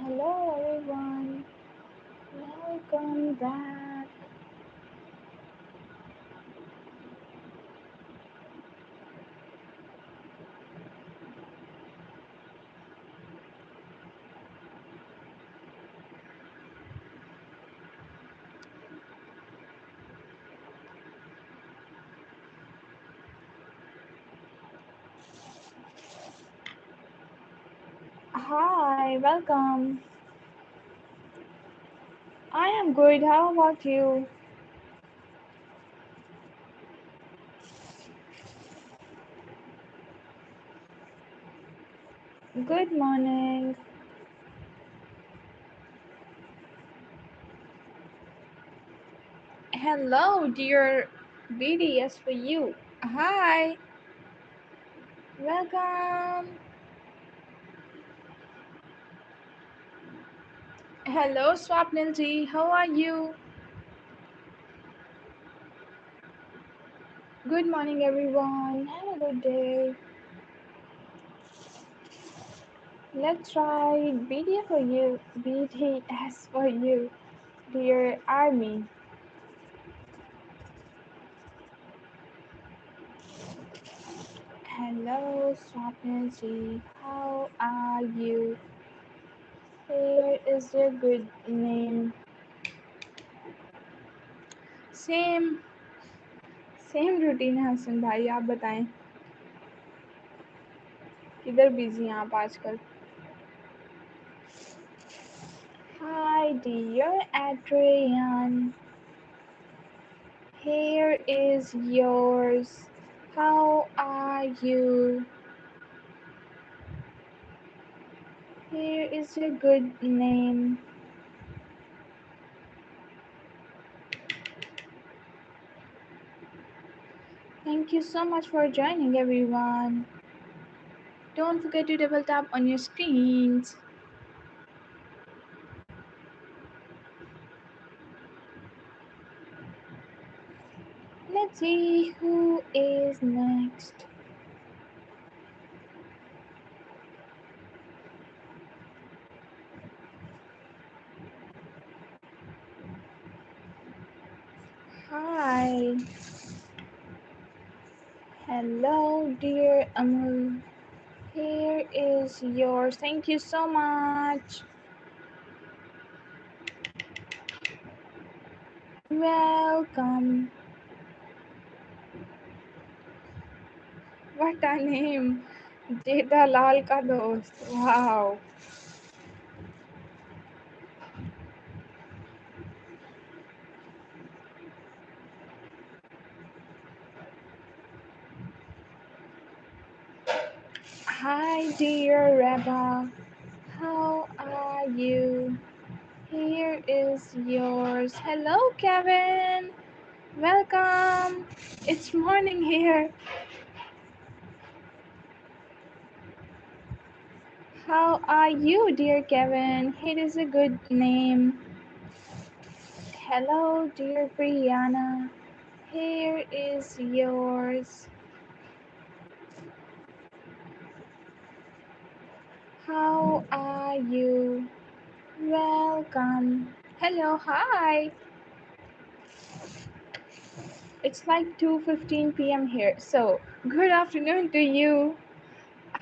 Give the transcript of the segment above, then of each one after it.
Hello everyone, welcome back. Hi, welcome. I am good. How about you? Good morning. Hello, dear BDS for you. Hi, welcome. Hello, Swapnil ji. How are you? Good morning, everyone. Have a good day. Let's try BDS for you. BDS for you, dear army. Hello, Swapnil. How are you? Here is your good name. Same same routine है हसन भाई, आप बताएं किधर busy हैं आप आजकल? Hi dear Adrian, here is yours. How are you? Here is your good name. Thank you so much for joining, everyone. Don't forget to double tap on your screens. Let's see who is next. Hi. Hello, dear Amul. Here is yours. Thank you so much. Welcome. What a name. Jeta Lal ka dost. Wow. Hi, dear Reba. How are you? Here is yours. Hello, Kevin. Welcome. It's morning here. How are you, dear Kevin? It is a good name. Hello, dear Brianna. Here is yours. How are you? Welcome. Hello, hi. It's like 2:15 p.m. here, so good afternoon to you.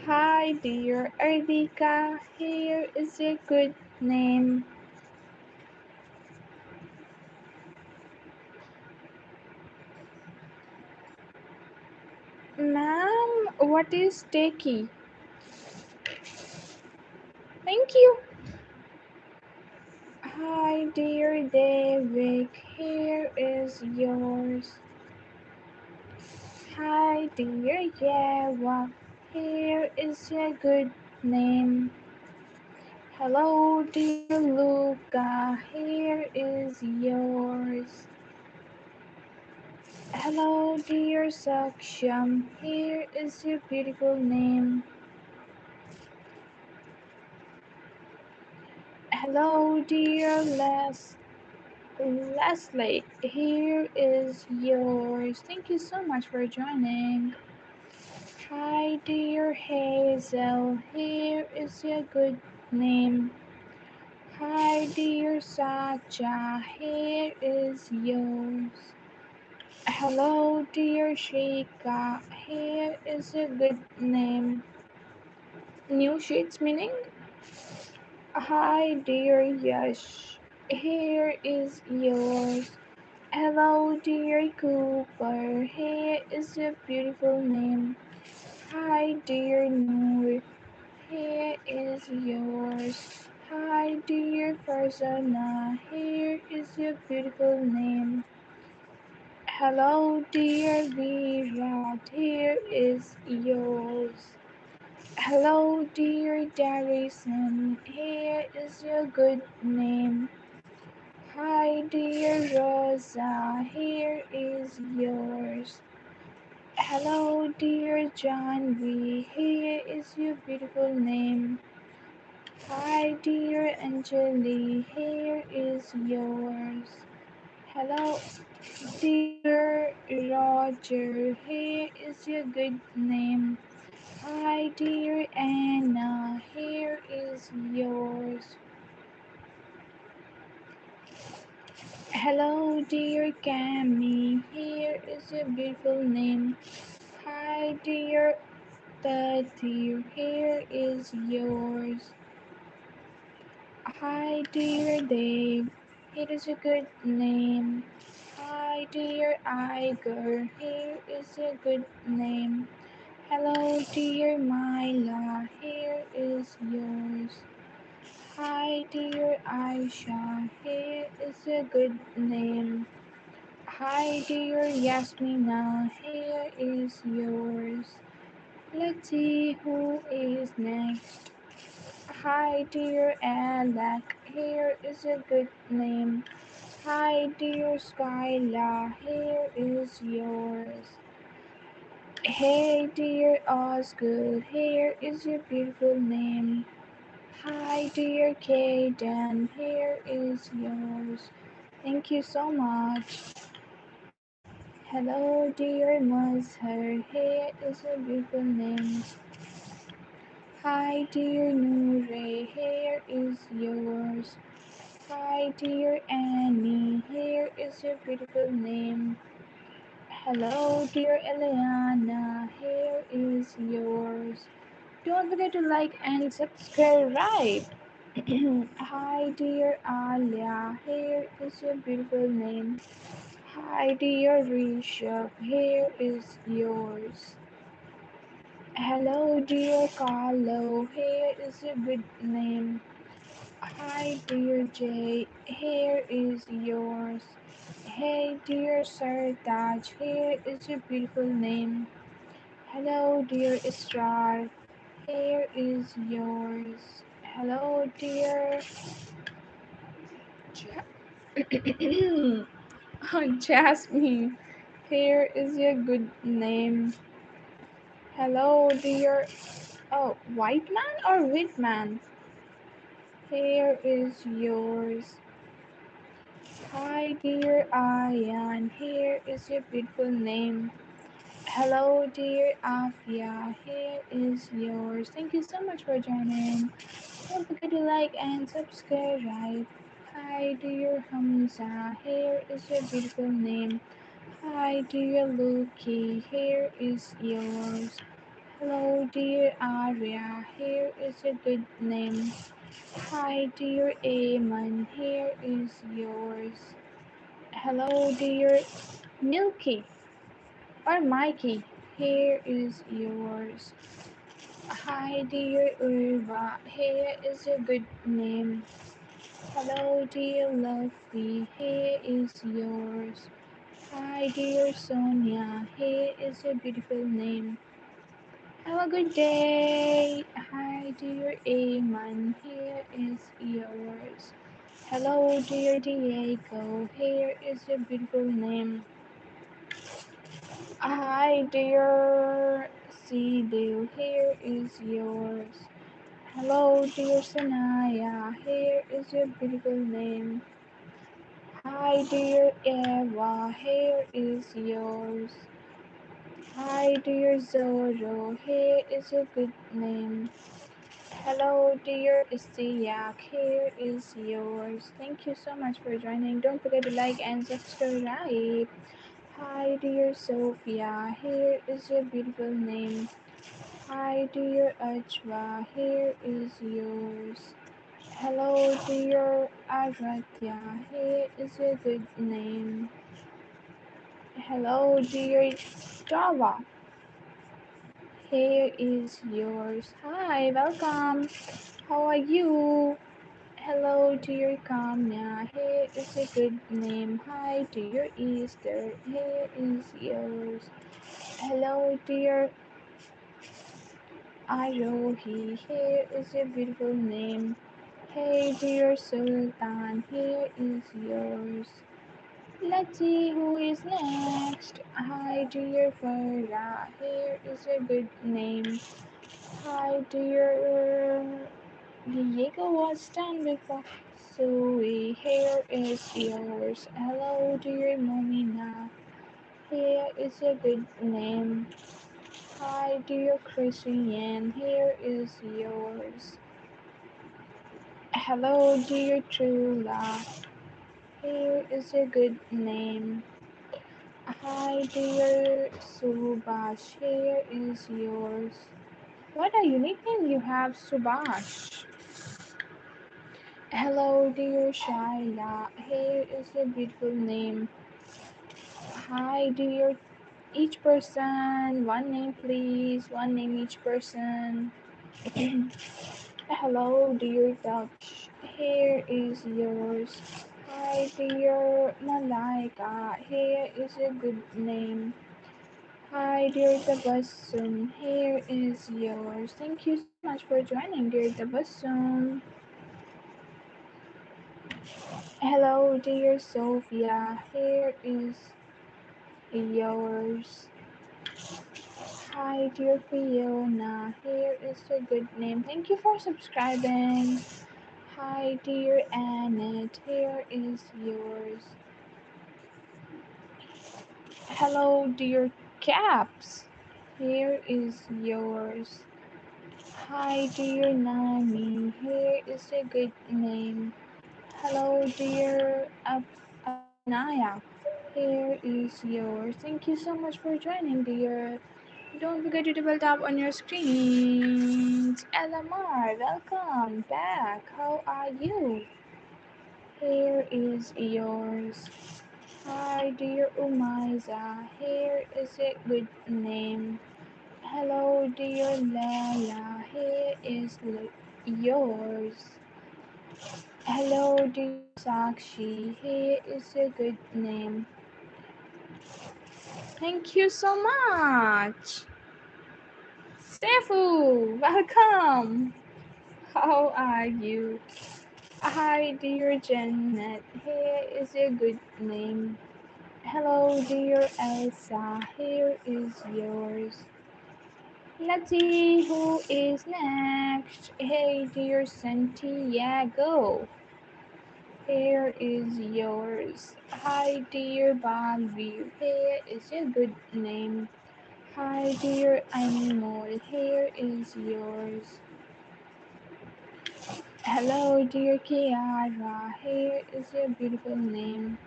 Hi, dear Ardika. Here is your good name. Ma'am, what is Takey? Thank you. Hi, dear David. Here is yours. Hi, dear Yewa. Here is your good name. Hello, dear Luca. Here is yours. Hello, dear Saksham. Here is your beautiful name. Hello, dear Leslie. Here is yours. Thank you so much for joining. Hi, dear Hazel. Here is your good name. Hi, dear Sacha, here is yours. Hello, dear Shika, here is a good name. New sheets meaning? Hi, dear Yash, here is yours. Hello, dear Cooper, here is a beautiful name. Hi, dear Noor, here is yours. Hi, dear Farzana, here is your beautiful name. Hello, dear Virat, here is yours. Hello, dear Darrison, here is your good name. Hi, dear Rosa, here is yours. Hello, dear Janvi, here is your beautiful name. Hi, dear Anjali, here is yours. Hello, dear Roger, here is your good name. Hi, dear Anna, here is yours. Hello, dear Cami, here is your beautiful name. Hi, dear Tati, here is yours. Hi, dear Dave, it is a good name. Hi, dear Iger, here is a good name. Hello, dear Myla, here is yours. Hi, dear Aisha, here is a good name. Hi, dear Yasmina, here is yours. Let's see who is next. Hi, dear Alec, here is a good name. Hi, dear Skyla, here is yours. Hey, dear Osgood, here is your beautiful name. Hi, dear Kaden, here is yours. Thank you so much. Hello, dear Mazhar, here is your beautiful name. Hi, dear Noore, here is yours. Hi, dear Annie, here is your beautiful name. Hello, dear Eliana, here is yours. Don't forget to like and subscribe, right? Hi, dear Alia, here is your beautiful name. Hi, dear Rishabh, here is yours. Hello, dear Carlo, here is your good name. Hi, dear Jay, here is yours. Hey, dear Sartaj, here is your beautiful name. Hello, dear Israr, here is yours. Hello, dear Jasmine, here is your good name. Hello, dear. Oh, white man or white man? Here is yours. Hi, dear Ayan. Here is your beautiful name. Hello, dear Afia. Here is yours. Thank you so much for joining. Don't forget to like and subscribe, right? Hi, dear Hamza. Here is your beautiful name. Hi, dear Luki. Here is yours. Hello, dear Arya. Here is a good name. Hi, dear Aman. Here is yours. Hello, dear Milky or Mikey. Here is yours. Hi, dear Urva. Here is a good name. Hello, dear Lovely. Here is yours. Hi, dear Sonia. Here is a beautiful name. Have a good day. Hi, dear Aman. Here is yours. Hello, dear Diego. Here is your beautiful name. Hi, dear Cedo. Here is yours. Hello, dear Sanaya. Here is your beautiful name. Hi, dear Eva. Here is yours. Hi, dear Zoro. Here is your good name. Hello, dear Istiak. Here is yours. Thank you so much for joining. Don't forget to like and subscribe. Hi, dear Sophia. Here is your beautiful name. Hi, dear Ajwa. Here is yours. Hello, dear Aratya. Here is your good name. Hello, dear Java. Here is yours. Hi, welcome. How are you? Hello, dear Kamya. Here is a good name. Hi, dear Easter. Here is yours. Hello, dear Arohi. Here is a beautiful name. Hey, dear Sultan. Here is yours. Let's see who is next. Hi, dear Farah. Here is a good name. Hi, dear Diego was done before. So here is yours. Hello, dear Momina. Here is a good name. Hi, dear Christian. Here is yours. Hello, dear Trula. Here is a good name. Hi, dear Subash. Here is yours. What a unique name you have, Subash. Hello, dear Shaila. Here is a beautiful name. Hi, dear each person. One name, please. One name each person. Hello, dear Dutch. Here is yours. Hi, dear Malaika. Here is a good name. Hi, dear Tabassum. Here is yours. Thank you so much for joining, dear Tabassum. Hello, dear Sophia. Here is yours. Hi, dear Fiona. Here is a good name. Thank you for subscribing. Hi, dear Annette. Here is yours. Hello, dear Caps. Here is yours. Hi, dear Nami. Here is a good name. Hello, dear Abinaya. Here is yours. Thank you so much for joining, dear. Don't forget to double tap on your screens. LMR, welcome back. How are you? Here is yours. Hi, dear Umayza. Here is a good name. Hello, dear Leila. Here is yours. Hello, dear Sakshi. Here is a good name. Thank you so much. Stefu, welcome. How are you? Hi, dear Janet. Here is a good name. Hello, dear Elsa. Here is yours. Let's see who is next. Hey, dear Santiago. Here is yours. Hi, dear Balvir. Here is a good name. Hi, dear animal. Here is yours. Hello, dear Kiara. Here is your beautiful name.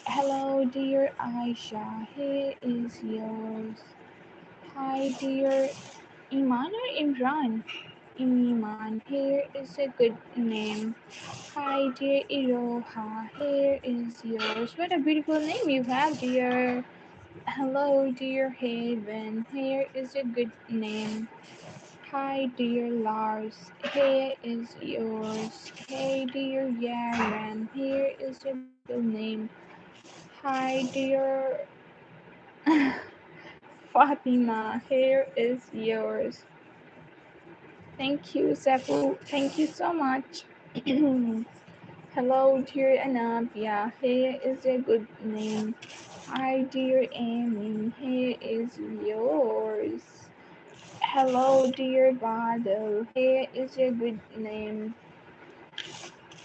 Hello, dear Aisha. Here is yours. Hi, dear Iman or Imran? Iman. Here is a good name. Hi, dear Iroha. Here is yours. What a beautiful name you have, dear. Hello, dear Haven. Here is a good name. Hi, dear Lars. Here is yours. Hey, dear Yaren. Here is your beautiful name. Hi, dear Fatima. Here is yours. Thank you, Sefu. Thank you so much. Hello, dear Anabia. Here is a good name. Hi, dear Amy. Here is yours. Hello, dear Badal. Here is a good name.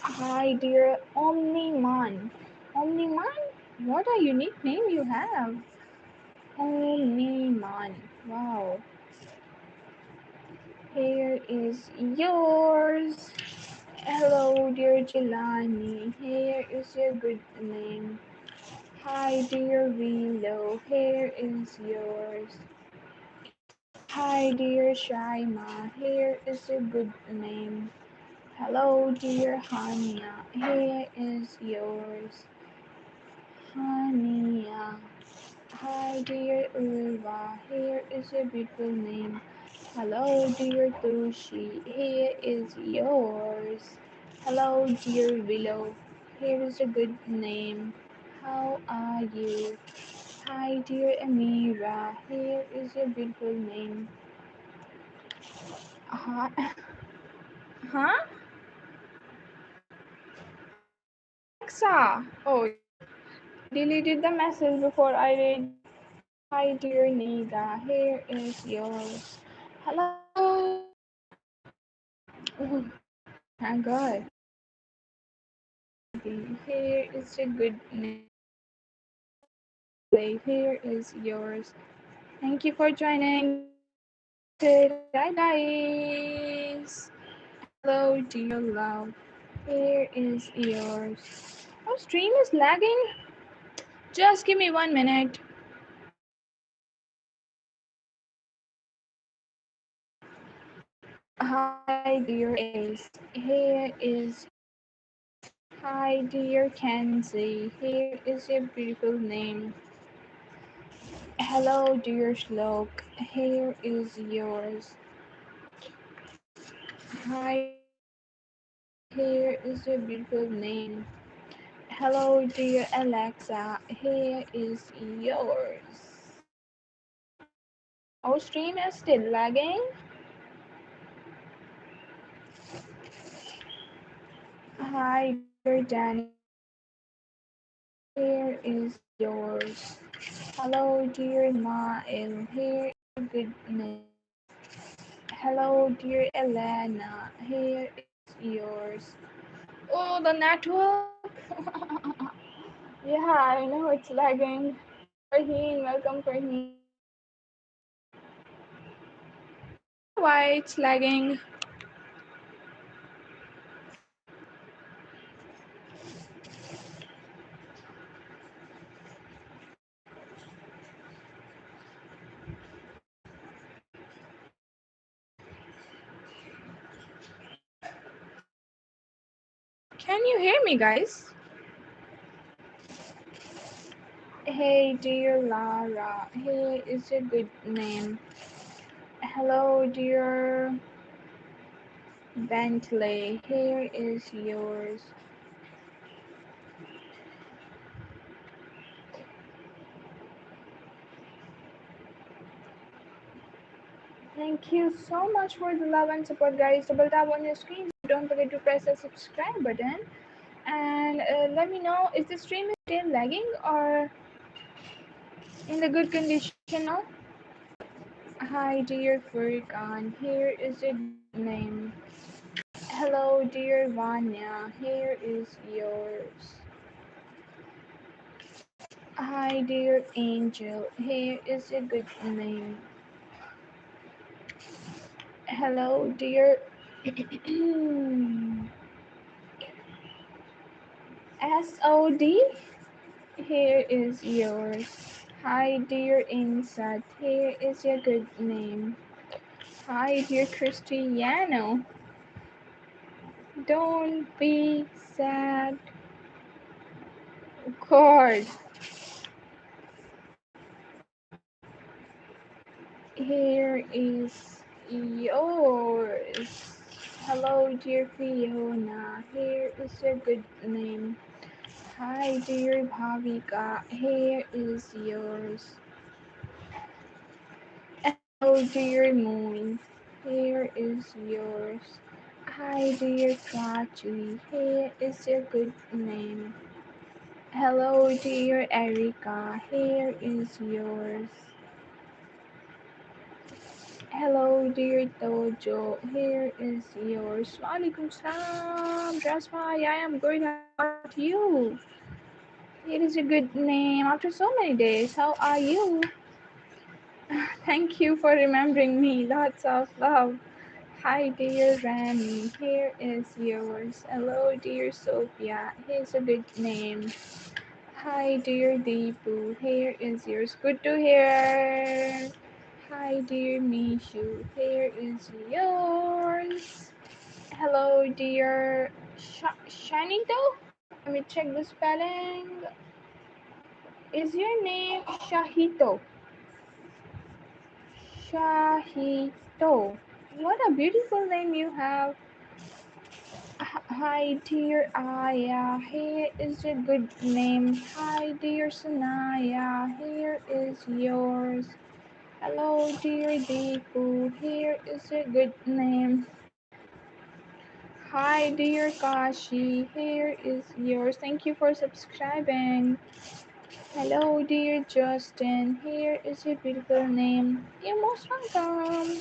Hi, dear Omniman. Omniman? What a unique name you have. Omniman. Wow. Here is yours. Hello, dear Jelani. Here is your good name. Hi, dear Willow. Here is yours. Hi, dear Shaima. Here is a good name. Hello, dear Hania. Here is yours. Hania. Hi, dear Ulva. Here is a beautiful name. Hello, dear Tushi. Here is yours. Hello, dear Willow. Here is a good name. How are you? Hi, dear Amira. Here is a beautiful name. Huh? Huh? Alexa. Oh, I deleted the message before I read it. Hi, dear Nida. Here is yours. Hello. Oh, thank God. Here is a good name. Here is yours. Thank you for joining. Hi, guys. Hello, dear love. Here is yours. Oh, stream is lagging. Just give me 1 minute. Hi, dear Ace. Here is. Hi, dear Kenzie. Here is your beautiful name. Hello, dear Shlok. Here is yours. Hi, here is your beautiful name. Hello, dear Alexa. Here is yours. Our stream is still lagging. Hi, dear Danny. Here is yours. Hello, dear Mael. Here is a good name. Hello, dear Elena. Here is yours. Oh, the network. Yeah, I know it's lagging. Farheen, welcome, Farheen. Why it's lagging? Can you hear me, guys? Hey, dear Lara. Here is a good name. Hello, dear Bentley. Here is yours. Thank you so much for the love and support, guys. Double tap on your screen. Don't forget to press the subscribe button. And let me know, is the stream still lagging or in the good condition now? Hi, dear Furkan. Here is a name. Hello, dear Vanya. Here is yours. Hi, dear Angel. Here is a good name. Hello, dear SOD. Here is yours. Hi, dear Insat. Here is your good name. Hi, dear Cristiano. Don't be sad. Of course. Here is yours. Hello, dear Fiona. Here is your good name. Hi, dear Bhavika. Here is yours. Hello, dear Moon. Here is yours. Hi, dear Prachi. Here is your good name. Hello, dear Erica. Here is yours. Hello, dear Dojo. Here is yours. Walaikum salam. Jasmine, I am good. How about you? It is a good name after so many days. How are you? Thank you for remembering me. Lots of love. Hi, dear Rami. Here is yours. Hello, dear Sophia. Here's a good name. Hi, dear Deepu. Here is yours. Good to hear. Hi, dear Mishu. Here is yours. Hello, dear Shanito. Let me check the spelling. Is your name Shahito? Shahito. What a beautiful name you have. Hi, dear Aya. Here is a good name. Hi, dear Sanaya. Here is yours. Hello, dear Deepu. Here is a good name. Hi, dear Kashi. Here is yours. Thank you for subscribing. Hello, dear Justin. Here is your beautiful name. You're most welcome.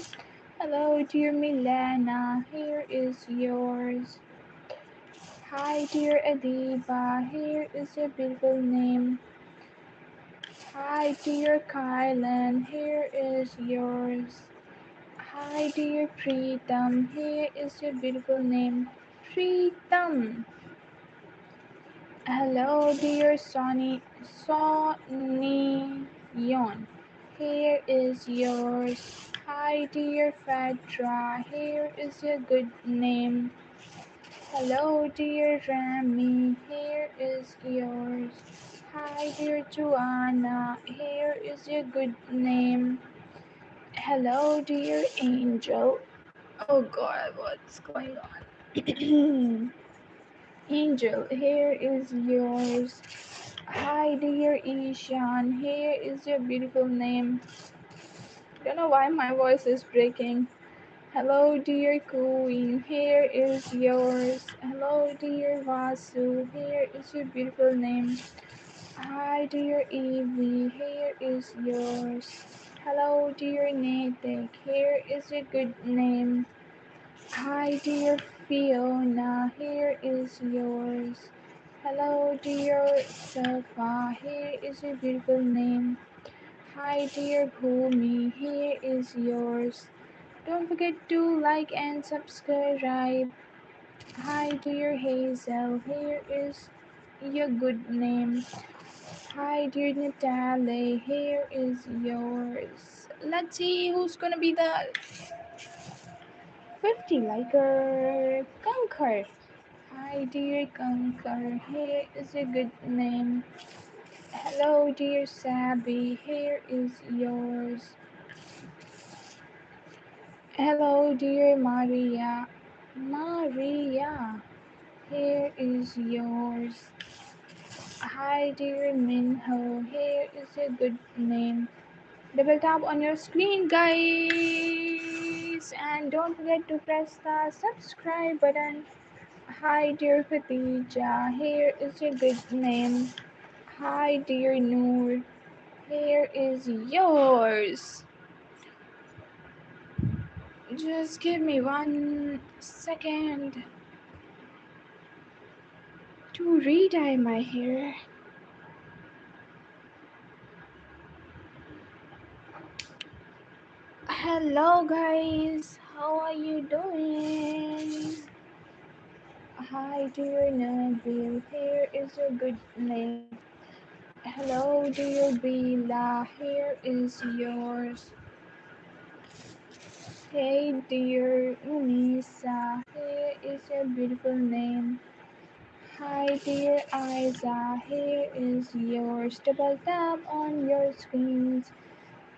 Hello, dear Milana. Here is yours. Hi, dear Adiba. Here is your beautiful name. Hi, dear Kylan. Here is yours. Hi, dear Preetam. Here is your beautiful name. Preetam. Hello, dear Sonny Yon. Here is yours. Hi, dear Fedra. Here is your good name. Hello, dear Rami. Here is yours. Hi, dear Joanna. Here is your good name. Hello, dear Angel. Oh God, what's going on? Angel, here is yours. Hi, dear Ishan. Here is your beautiful name. Don't know why my voice is breaking. Hello, dear Queen. Here is yours. Hello, dear Vasu. Here is your beautiful name. Hi, dear Evie. Here is yours. Hello, dear Natick. Here is your good name. Hi, dear Fiona. Here is yours. Hello, dear Safa. Here is your beautiful name. Hi, dear Bhumi. Here is yours. Don't forget to like and subscribe. Hi, dear Hazel. Here is your good name. Hi, dear Natalie. Here is yours. Let's see who's gonna be the 50 liker. Conquer. Hi, dear Conquer. Here is a good name. Hello, dear Sabby. Here is yours. Hello, dear Maria. Maria. Here is yours. Hi, dear Minho. Here is a good name. Double tap on your screen, guys. And don't forget to press the subscribe button. Hi, dear Khadija. Here is a good name. Hi, dear Noor. Here is yours. Just give me 1 second to re-dye my hair. Hello, guys. How are you doing? Hi, dear Nabil. Here is a good name. Hello, dear Bila. Here is yours. Hey, dear Unisa. Here is your beautiful name. Hi, dear Isa. Here is yours. Double tap on your screens.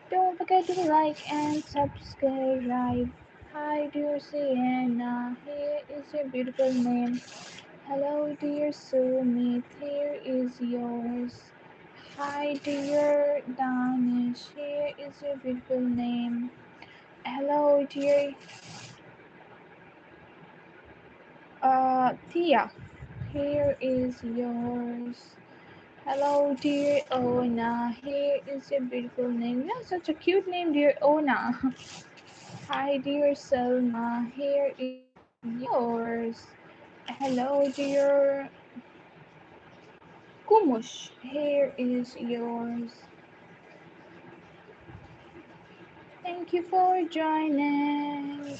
Don't forget to like and subscribe. Hi, dear Sienna. Here is your beautiful name. Hello, dear Sumit. Here is yours. Hi, dear Danish. Here is your beautiful name. Hello, dear Tia. Here is yours. Hello, dear Ona. Here is your beautiful name. You have such a cute name, dear Ona. Hi, dear Selma. Here is yours. Hello, dear Kumush. Here is yours. Thank you for joining.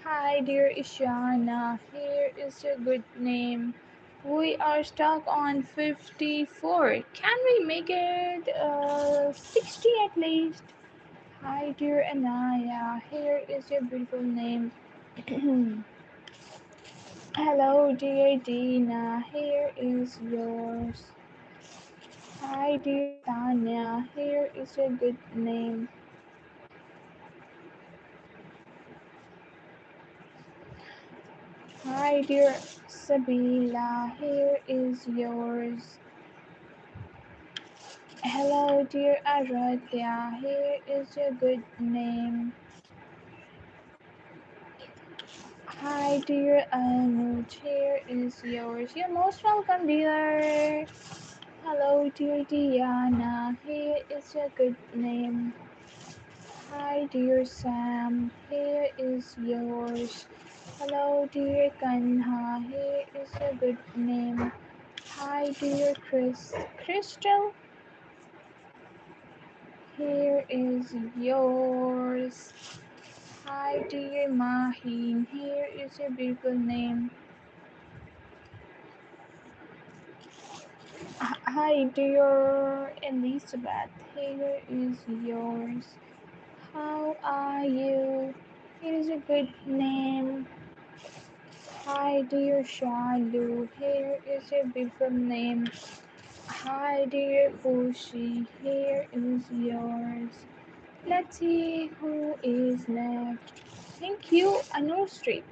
Hi, dear Ishana. Here is a good name. We are stuck on 54. Can we make it 60 at least? Hi, dear Anaya. Here is your beautiful name. Hello, dear Dina. Here is yours. Hi, dear Tanya. Here is a good name. Hi, dear Sabila. Here is yours. Hello, dear Aradhya. Here is your good name. Hi, dear Anuj. Here is yours. You're most welcome, dear. Hello, dear Diana. Here is your good name. Hi, dear Sam. Here is yours. Hello, dear Kanha. Here is a good name. Hi, dear Crystal. Here is yours. Hi, dear Mahin. Here is a beautiful name. Hi, dear Elizabeth. Here is yours. How are you? Here is a good name. Hi, dear Shalu. Here is a beautiful name. Hi, dear Fushi. Here is yours. Let's see who is left. Thank you, Anusri.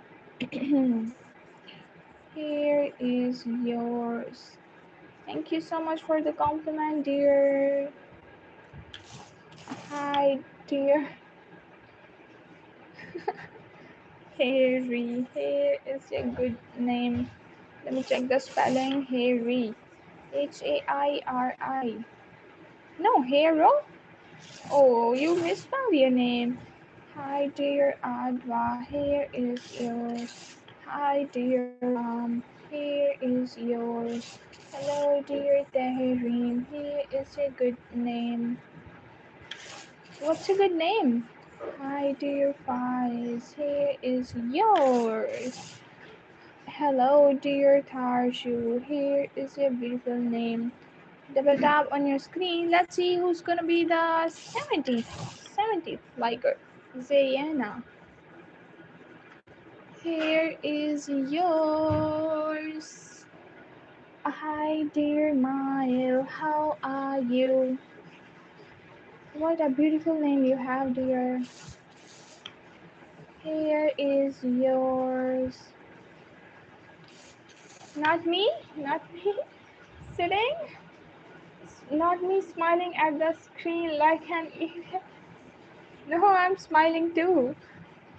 Here is yours. Thank you so much for the compliment, dear. Hi, dear Harry. Here is a good name. Let me check the spelling. Harry. Hairi. No, Hero? Oh, you misspelled your name. Hi, dear Adwa. Here is yours. Hi, dear Ram. Here is yours. Hello, dear Tehrim. Here is a good name. What's a good name? Hi, dear Faiz. Here is yours. Hello, dear Tarshu. Here is a beautiful name. Double tap on your screen. Let's see who's gonna be the 70th liker. Zayana. Here is yours. Hi, dear Mael. How are you? What a beautiful name you have, dear. Here is yours. Not me, not me. Sitting, not me smiling at the screen like an idiot. No, I'm smiling too.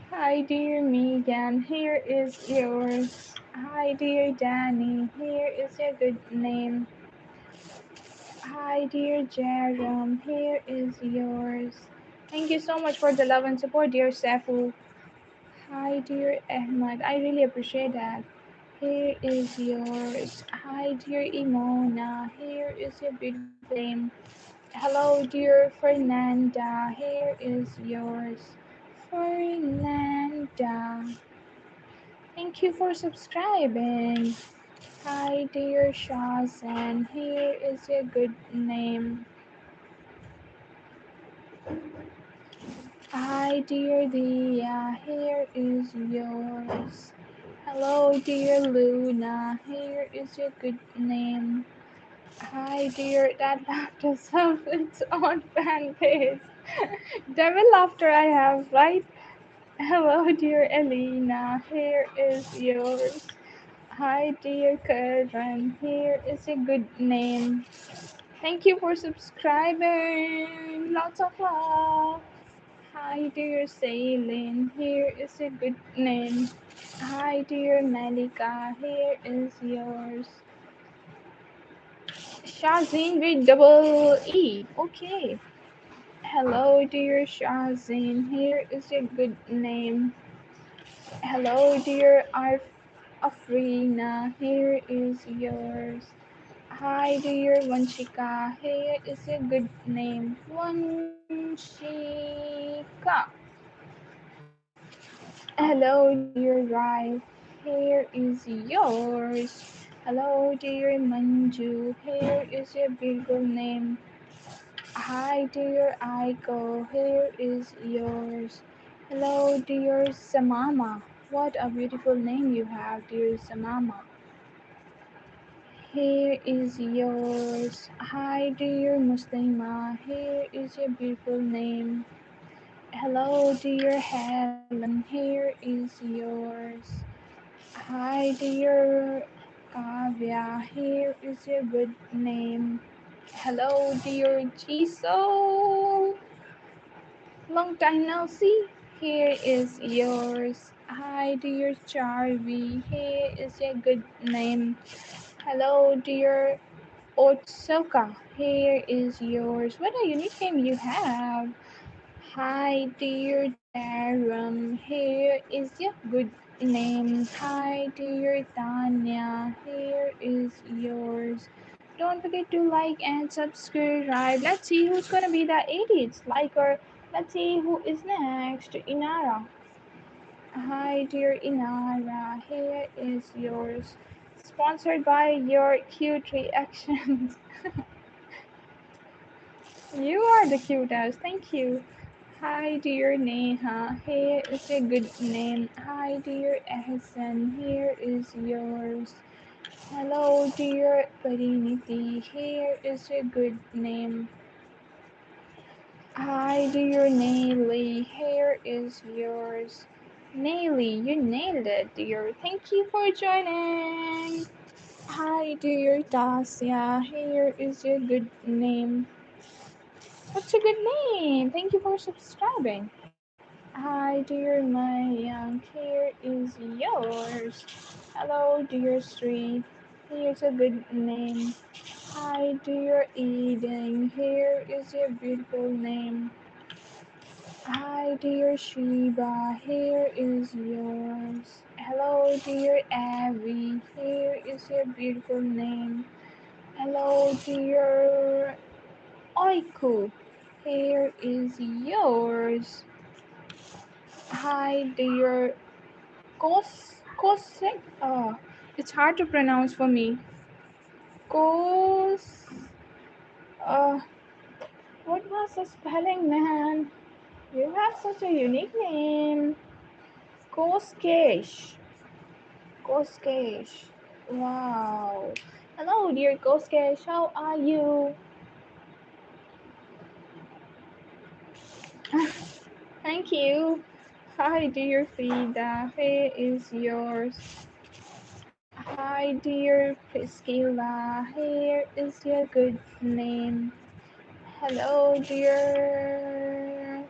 Hi, dear Megan. Here is yours. Hi, dear Danny. Here is your good name. Hi, dear Jerome. Here is yours. Thank you so much for the love and support, dear Safu. Hi, dear Ahmad. I really appreciate that. Here is yours. Hi, dear Imona. Here is your beautiful name. Hello, dear Fernanda. Here is yours. Fernanda. Thank you for subscribing. Hi, dear Shazan. Here is your good name. Hi, dear Dia. Here is yours. Hello, dear Luna. Here is your good name. Hi, dear. That laughter has its own fan base. Devil laughter I have, right? Hello, dear Elena. Here is yours. Hi, dear Karan. Here is a good name. Thank you for subscribing. Lots of love. Hi, dear Celine. Here is a good name. Hi, dear Malika. Here is yours. Shazin with double E. Okay. Hello, dear Shazin. Here is a good name. Hello, dear Afrina. Here is yours. Hi, dear Vanshika. Here is a good name. Vanshika. Hello, dear Rai. Here is yours. Hello, dear Manju. Here is your beautiful name. Hi, dear Aiko. Here is yours. Hello, dear Samama. What a beautiful name you have, dear Samama. Here is yours. Hi, dear Muslima. Here is your beautiful name. Hello, dear Helen. Here is yours. Hi, dear Kavya. Here is your good name. Hello, dear Jisoo. Long time no see. Here is yours. Hi, dear Charvi. Here is your good name. Hello, dear Otsoka. Here is yours. What a unique name you have. Hi, dear Darum. Here is your good name. Hi, dear Tanya. Here is yours. Don't forget to like and subscribe. Let's see who's gonna be the 80th liker. Let's see who is next. Inara. Hi, dear Inara. Here is yours. Sponsored by your cute reactions. You are the cutest. Thank you. Hi, dear Neha. Here is a good name. Hi, dear Ehsan. Here is yours. Hello, dear Pariniti. Here is a good name. Hi, dear Naily. Here is yours. Naily, you nailed it, dear. Thank you for joining. Hi, dear Dacia. Here is your good name. What's a good name? Thank you for subscribing. Hi, dear Mayank. Here is yours. Hello, dear Sri. Here's a good name. Hi, dear Eden. Here is your beautiful name. Hi, dear Sheba. Here is yours. Hello, dear Abby. Here is your beautiful name. Hello, dear Oiku. Here is yours. Hi, dear Kosek. Oh, it's hard to pronounce for me. Kos. Uh, what was the spelling, man? You have such a unique name. Koskesh. Koskesh. Wow. Hello, dear Koskesh. How are you? Thank you. Hi, dear Frida. Here is yours. Hi, dear Priscilla. Here is your good name. Hello, dear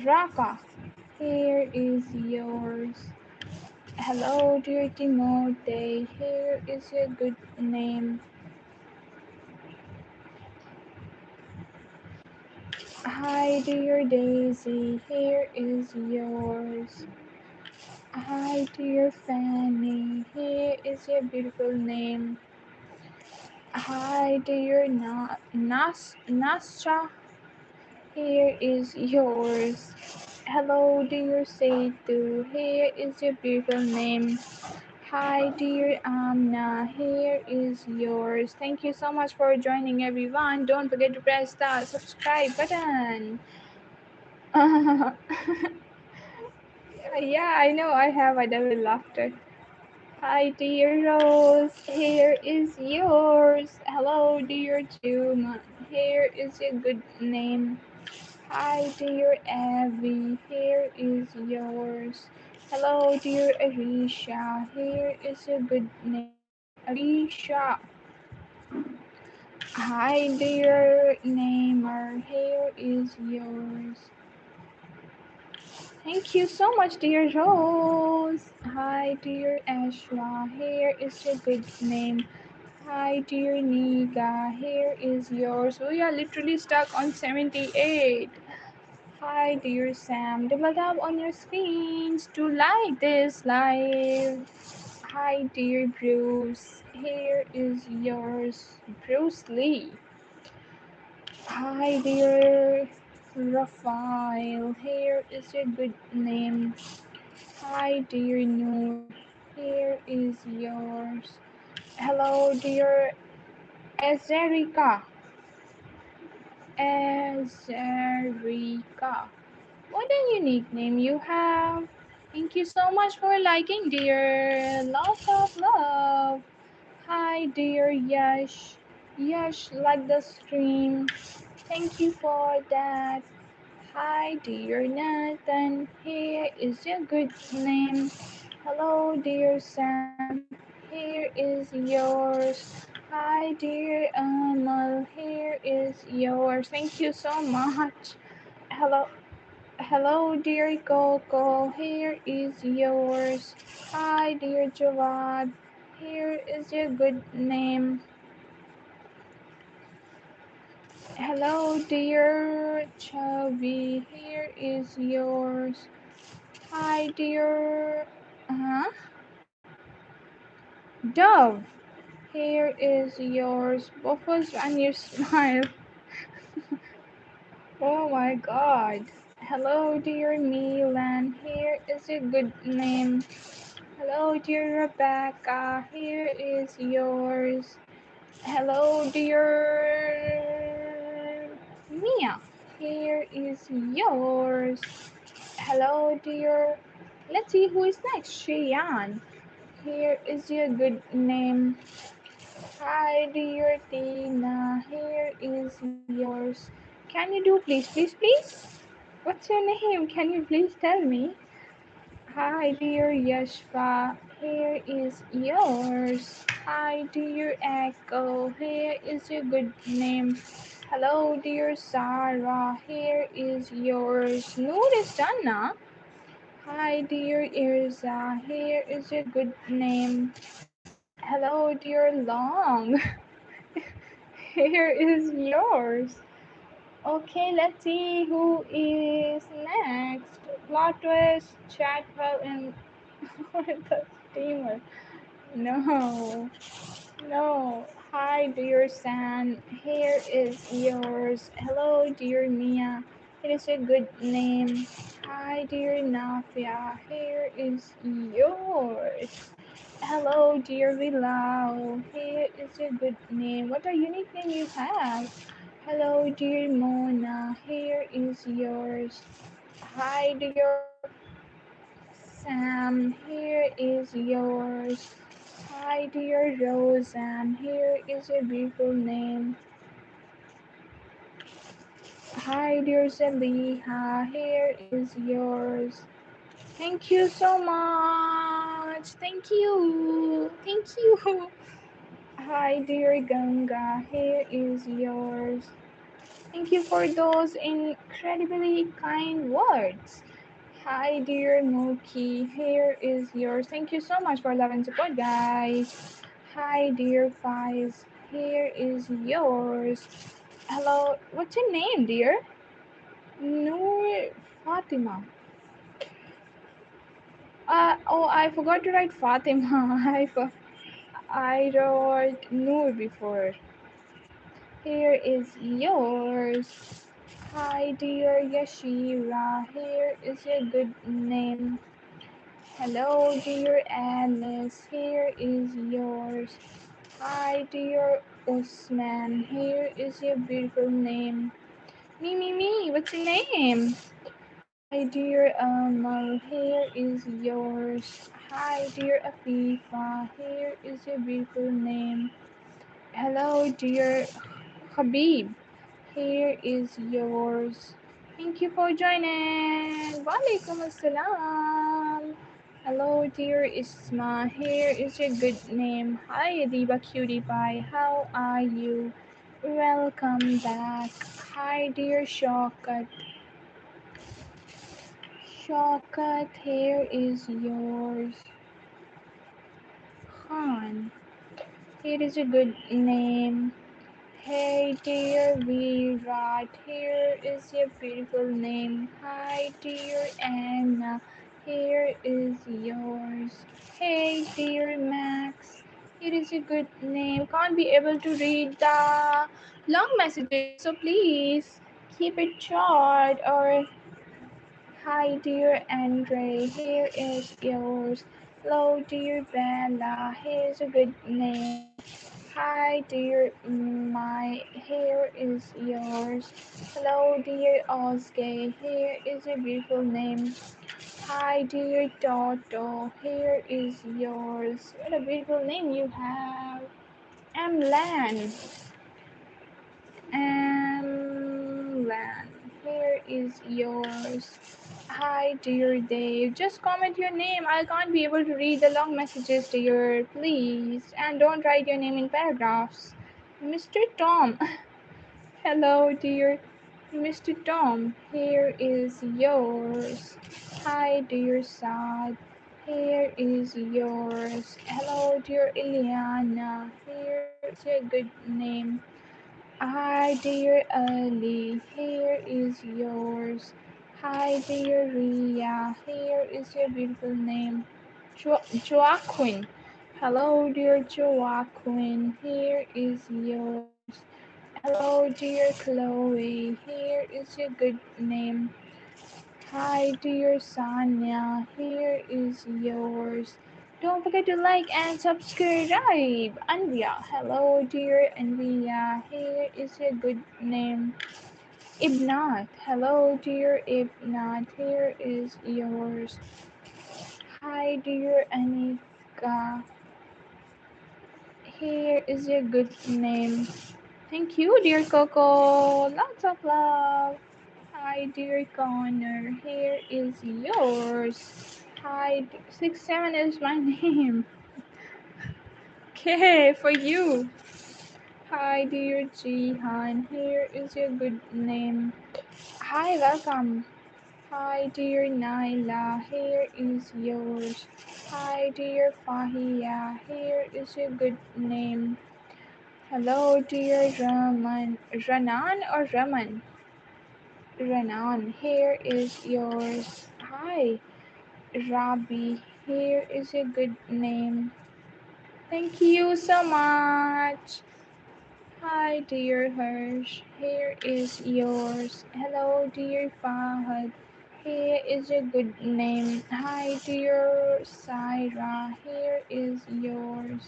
Raka. Here is yours. Hello, dear Timothy. Here is your good name. Hi, dear Daisy. Here is yours. Hi, dear Fanny. Here is your beautiful name. Hi, dear Nascha. Here is yours. Hello, dear Setu. Here is your beautiful name. Hi, dear Amna. Here is yours. Thank you so much for joining, everyone. Don't forget to press the subscribe button. Yeah, I know I have a double laughter. Hi, dear Rose. Here is yours. Hello, dear Juma. Here is your good name. Hi, dear Abby. Here is yours. Hello, dear Arisha. Here is your good name. Arisha. Hi, dear Namer. Here is yours. Thank you so much, dear Rose. Hi, dear Ashra. Here is your good name. Hi, dear Niga. Here is yours. We are literally stuck on 78. Hi, dear Sam. Double tap on your screens to like this live. Hi, dear Bruce. Here is yours, Bruce Lee. Hi, dear. Rafael, here is a good name. Hi, dear Noor. Here is yours. Hello, dear Ezerika. Ezerika. What a unique name you have. Thank you so much for liking, dear. Lots of love. Hi, dear Yash. Yash, like the stream. Thank you for that. Hi, dear Nathan. Here is your good name. Hello, dear Sam. Here is yours. Hi, dear Amal. Here is yours. Thank you so much. Hello, hello, dear Coco. Here is yours. Hi, dear Jawad. Here is your good name. Hello, dear Chubby. Here is yours. Hi, dear. Uh-huh. Dove. Here is yours. Buffers and your smile. Oh my god. Hello, dear Milan. Here is a good name. Hello, dear Rebecca. Here is yours. Hello, dear Mia. Here is yours. Hello, dear. Let's see who is next. Cheyenne. Here is your good name. Hi, dear Tina. Here is yours. Can you do please, please, please? What's your name? Can you please tell me? Hi, dear Yashva. Here is yours. Hi, dear Echo. Here is your good name. Hello, dear Sarah. Here is yours. Noor is done now. Hi, dear Irza. Here is your good name. Hello, dear Long. Here is yours. Okay, let's see who is next. Plot twist, chat well, and the steamer. No, no. Hi, dear San. Here is yours. Hello, dear Mia. It is a good name. Hi, dear Nafia. Here is yours. Hello, dear Bilal. Here is a good name. What a unique name you have. Hello, dear Mona. Here is yours. Hi, dear Sam. Here is yours. Hi, dear Roseanne. Here is your beautiful name. Hi, dear Zaliha. Here is yours. Thank you so much. Thank you. Thank you. Hi, dear Ganga. Here is yours. Thank you for those incredibly kind words. Hi, dear Mookie. Here is yours. Thank you so much for love and support, guys. Hi, dear Faiz. Here is yours. Hello. What's your name, dear? Noor Fatima. Oh, I forgot to write Fatima. I wrote Noor before. Here is yours. Hi, dear Yashira. Here is your good name. Hello, dear Alice. Here is yours. Hi, dear Usman. Here is your beautiful name. Me. What's your name? Hi, dear Amal. Here is yours. Hi, dear Afifa. Here is your beautiful name. Hello, dear Habib. Here is yours. Thank you for joining. Walaikum assalam. Hello, dear Isma. Here is your good name. Hi, Adiba Cutie Pie. How are you? Welcome back. Hi, dear Shortcut. Shortcut, here is yours. Khan. Here is a good name. Hey dear Virat, here is your beautiful name. Hi dear Anna, here is yours. Hey dear Max, it is a good name. Can't be able to read the long messages, so please keep it short. Or hi, dear Andre, here is yours. Hello, dear Bella, here's a good name. Hi, dear my, here is yours. Hello, dear Oscar, here is a beautiful name. Hi, dear Toto, here is yours. What a beautiful name you have. Amlan. Amlan, here is yours. Hi, dear Dave. Just comment your name. I can't be able to read the long messages, dear. Please. And don't write your name in paragraphs. Mr. Tom. Hello, dear Mr. Tom. Here is yours. Hi, dear Sad. Here is yours. Hello, dear Ileana. Here is your good name. Hi, dear Ali. Here is yours. Hi, dear Ria. Here is your beautiful name. Joaquin. Hello, dear Joaquin. Here is yours. Hello, dear Chloe. Here is your good name. Hi, dear Sonia. Here is yours. Don't forget to like and subscribe. Anvia. Hello, dear Anvia. Here is your good name. Ibnat. Hello, dear Ibnat. Here is yours. Hi, dear Anika. Here is your good name. Thank you, dear Coco. Lots of love. Hi, dear Connor. Here is yours. Hi, 67 is my name. Okay, for you. Hi, dear Jihan. Here is your good name. Hi, welcome. Hi, dear Naila. Here is yours. Hi, dear Fahia. Here is your good name. Hello, dear Raman. Ranan or Raman? Ranan. Here is yours. Hi, Rabi. Here is a good name. Thank you so much. Hi, dear Hirsch. Here is yours. Hello, dear Fahad. Here is a good name. Hi, dear Saira. Here is yours.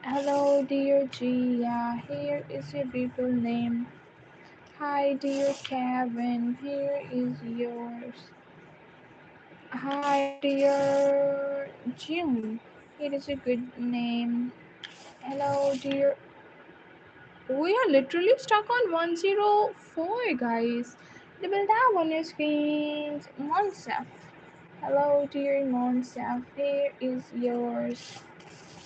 Hello, dear Gia. Here is a beautiful name. Hi, dear Kevin. Here is yours. Hi, dear June. It is a good name. Hello, dear. We are literally stuck on 104, guys. Double tap on your screens. Monsef. Hello, dear Monsef. Here is yours.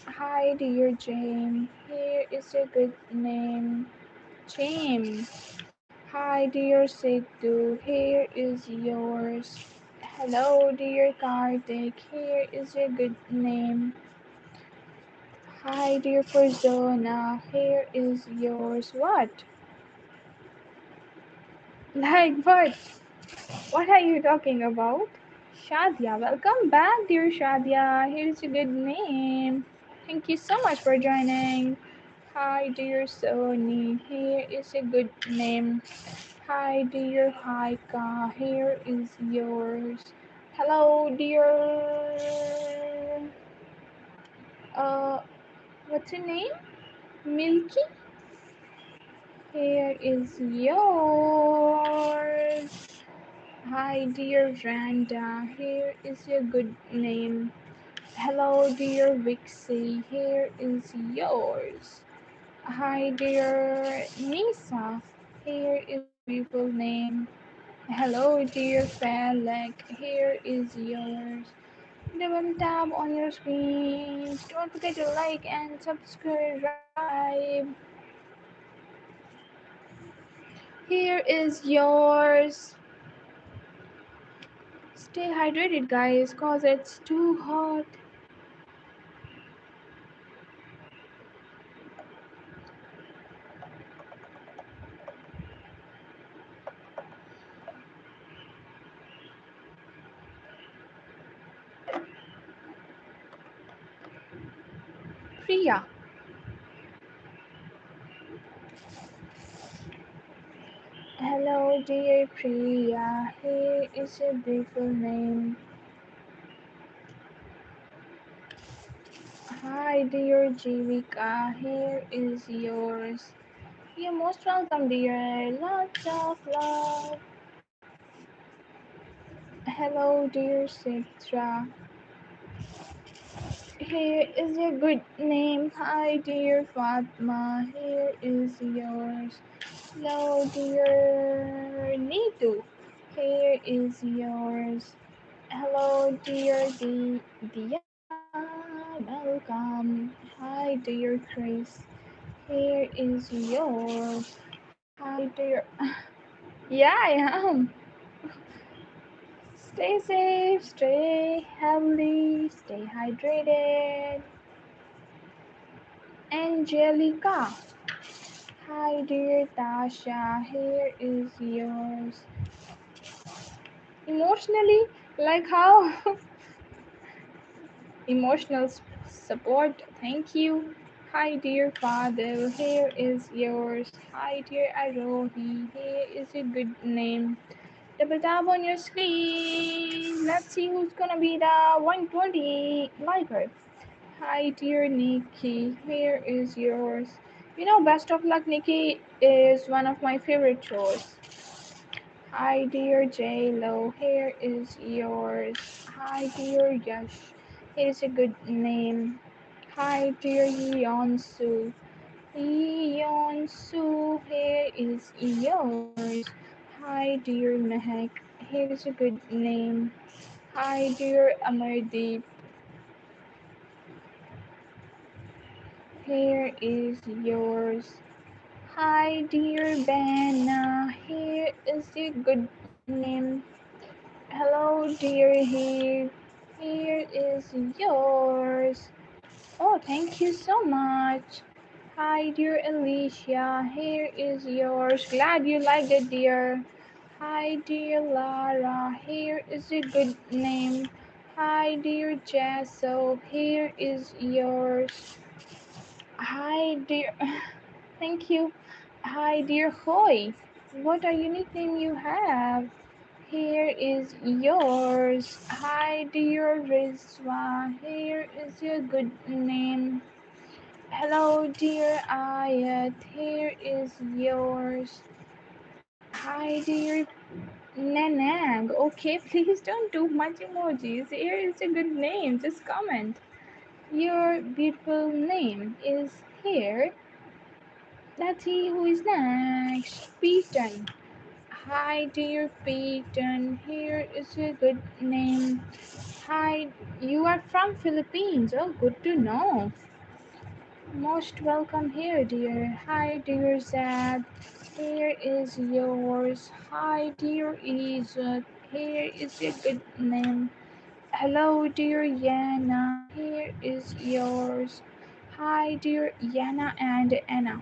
Hi, dear James. Here is a good name. James. Hi, dear Sidhu. Here is yours. Hello, dear Karthik. Here is your good name. Hi, dear Persona. Here is yours. What? Like what? What are you talking about? Shadia. Welcome back, dear Shadia. Here is your good name. Thank you so much for joining. Hi, dear Sony. Here is a good name. Hi, dear Haika. Here is yours. Hello, dear. Uh, what's your name? Milky. Here is yours. Hi, dear Randa. Here is your good name. Hello, dear Vixie. Here is yours. Hi, dear Nisa. Here is your beautiful name. Hello, dear Falek. Here is yours. Double tap on your screen. Don't forget to like and subscribe. Here is yours. Stay hydrated, guys, cause it's too hot. Priya. Hello. Hello, dear Priya. Here is your beautiful name. Hi, dear Jivika. Here is yours. You're most welcome, dear. Lots of love. Hello, dear Citra. Here is your good name. Hi, dear Fatma. Here is yours. Hello, dear Neetu. Here is yours. Hello, dear Dia. Welcome. Hi, dear Chris. Here is yours. Hi, dear. Yeah, I am. Stay safe, stay healthy, stay hydrated. Angelica. Hi, dear Tasha. Here is yours. Emotionally, like how? Emotional support. Thank you. Hi, dear father. Here is yours. Hi, dear Arohi. Here is a good name. Double tap on your screen. Let's see who's gonna be the 120 liker. Hi, dear Nikki. Here is yours. You know, Best of Luck Nikki is one of my favorite shows. Hi, dear J Lo. Here is yours. Hi, dear Yash. Here's a good name. Hi, dear Yeonsu. Yeonsu. Here is yours. Hi, dear Mehak. Here's a good name. Hi, dear Amardeep. Here is yours. Hi, dear Benna. Here is a good name. Hello, dear Here. Here is yours. Oh, thank you so much. Hi, dear Alicia. Here is yours. Glad you liked it, dear. Hi, dear Lara. Here is a good name. Hi, dear Jesso. Here is yours. Hi, dear. Thank you. Hi, dear Hoy. What a unique name you have. Here is yours. Hi, dear Rizwa. Here is your good name. Hello, dear Ayat. Here is yours. Hi, dear Nanag. Okay, please don't do much emojis. Here is a good name. Just comment. Your beautiful name is here. Let's see who is next. Peyton. Hi, dear Peyton. Here is a good name. Hi, you are from Philippines. Oh, good to know. Most welcome here, dear. Hi, dear Zad. Here is yours. Hi, dear Izat. Here is a good name. Hello, dear Yana. Here is yours. Hi, dear Yana and Anna.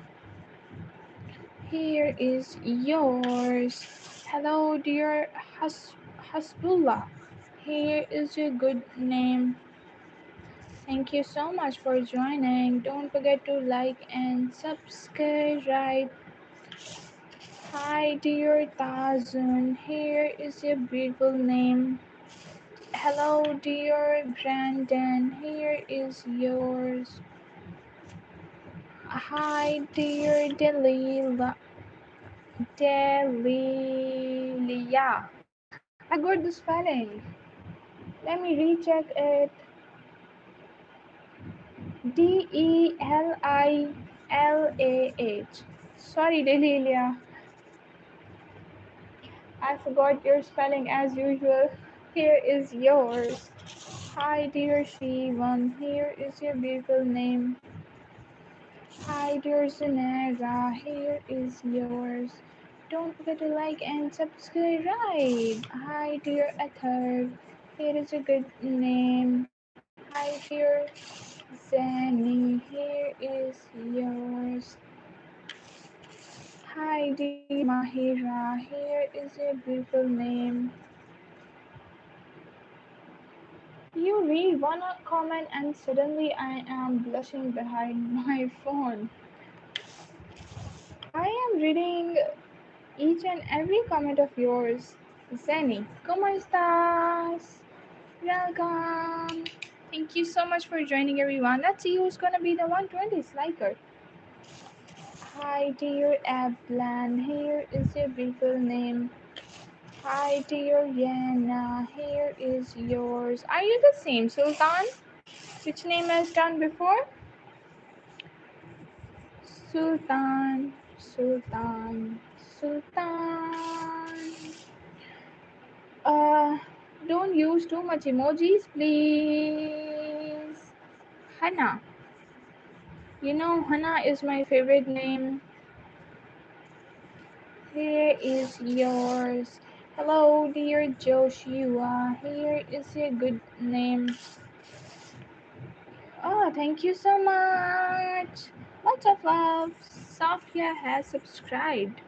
Here is yours. Hello, dear Hasbullah. Here is a good name. Thank you so much for joining. Don't forget to like and subscribe. Hi, dear Tazun. Here is your beautiful name. Hello, dear Brandon. Here is yours. Hi, dear Delilia. I got the spelling. Let me recheck it. Delilah. Sorry, Delilia. I forgot your spelling as usual. Here is yours. Hi, dear Shivan. Here is your beautiful name. Hi, dear Zanera. Here is yours. Don't forget to like and subscribe. Hi, dear Ether. Here is a good name. Hi, dear Zanny. Here is yours. Hi, dear Mahira. Here is your beautiful name. You read one comment and suddenly I am blushing behind my phone. I am reading each and every comment of yours. Zenny, ¿cómo estás? Welcome. Thank you so much for joining, everyone. Let's see who's gonna be the 120th liker. Hi, dear Ablan. Here is your beautiful name. Hi, dear Yana. Here is yours. Are you the same, Sultan? Which name has done before? Sultan, Sultan, Sultan. Uh, don't use too much emojis, please. Hannah. You know, Hannah is my favorite name. Here is yours. Hello, dear Joshua. Here is your good name. Oh, thank you so much. Lots of love. Safia has subscribed.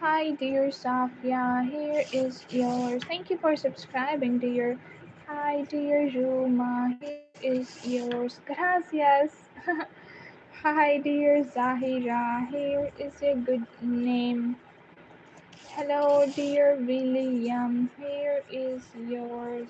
Hi, dear Safia. Here is yours. Thank you for subscribing, dear. Hi, dear Ruma. Here is yours. Gracias. Hi, dear Zahira. Here is a good name. Hello, dear William. Here is yours.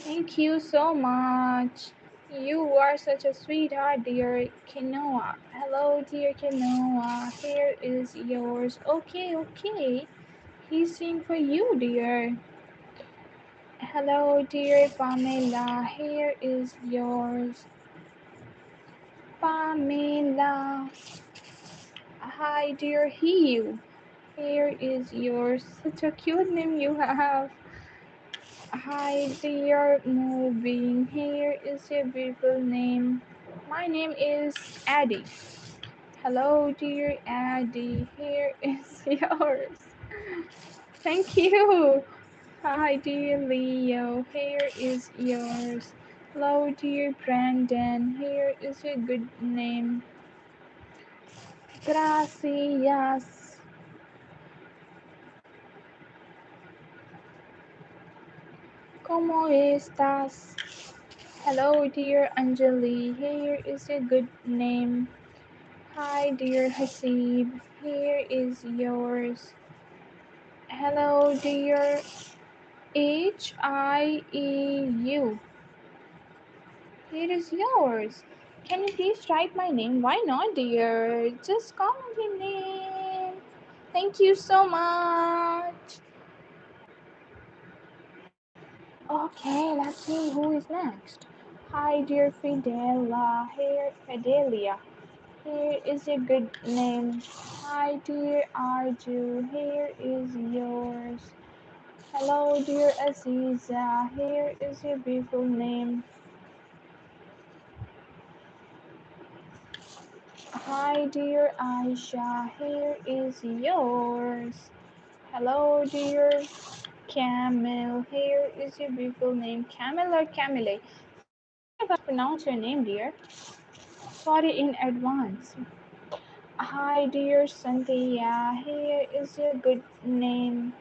Thank you so much. You are such a sweetheart, dear Kenoa. Hello, dear Kenoa. Here is yours. Okay, okay. He's sing for you, dear. Hello, dear Pamela. Here is yours. Pamela. Hi, dear Hugh. Here is yours. Such a cute name you have. Hi, dear moving. Here is your beautiful name. My name is Addie. Hello, dear Addie. Here is yours. Thank you. Hi, dear Leo. Here is yours. Hello, dear Brandon. Here is your good name. Gracias. ¿Cómo estás? Hello, dear Anjali. Here is a good name. Hi, dear Hasib. Here is yours. Hello, dear HIEU. Here is yours. Can you please write my name? Why not, dear? Just comment your name. Thank you so much. Okay, let's see who is next. Hi, dear Fidela. Here, Fidelia. Here is a good name. Hi, dear Arju. Here is yours. Hello, dear Aziza. Here is your beautiful name. Hi, dear Aisha. Here is yours. Hello, dear Camille. Here is your beautiful name. Camille or Camille? Sorry if I pronounce your name, dear. Sorry in advance. Hi, dear Cynthia. Here is your good name.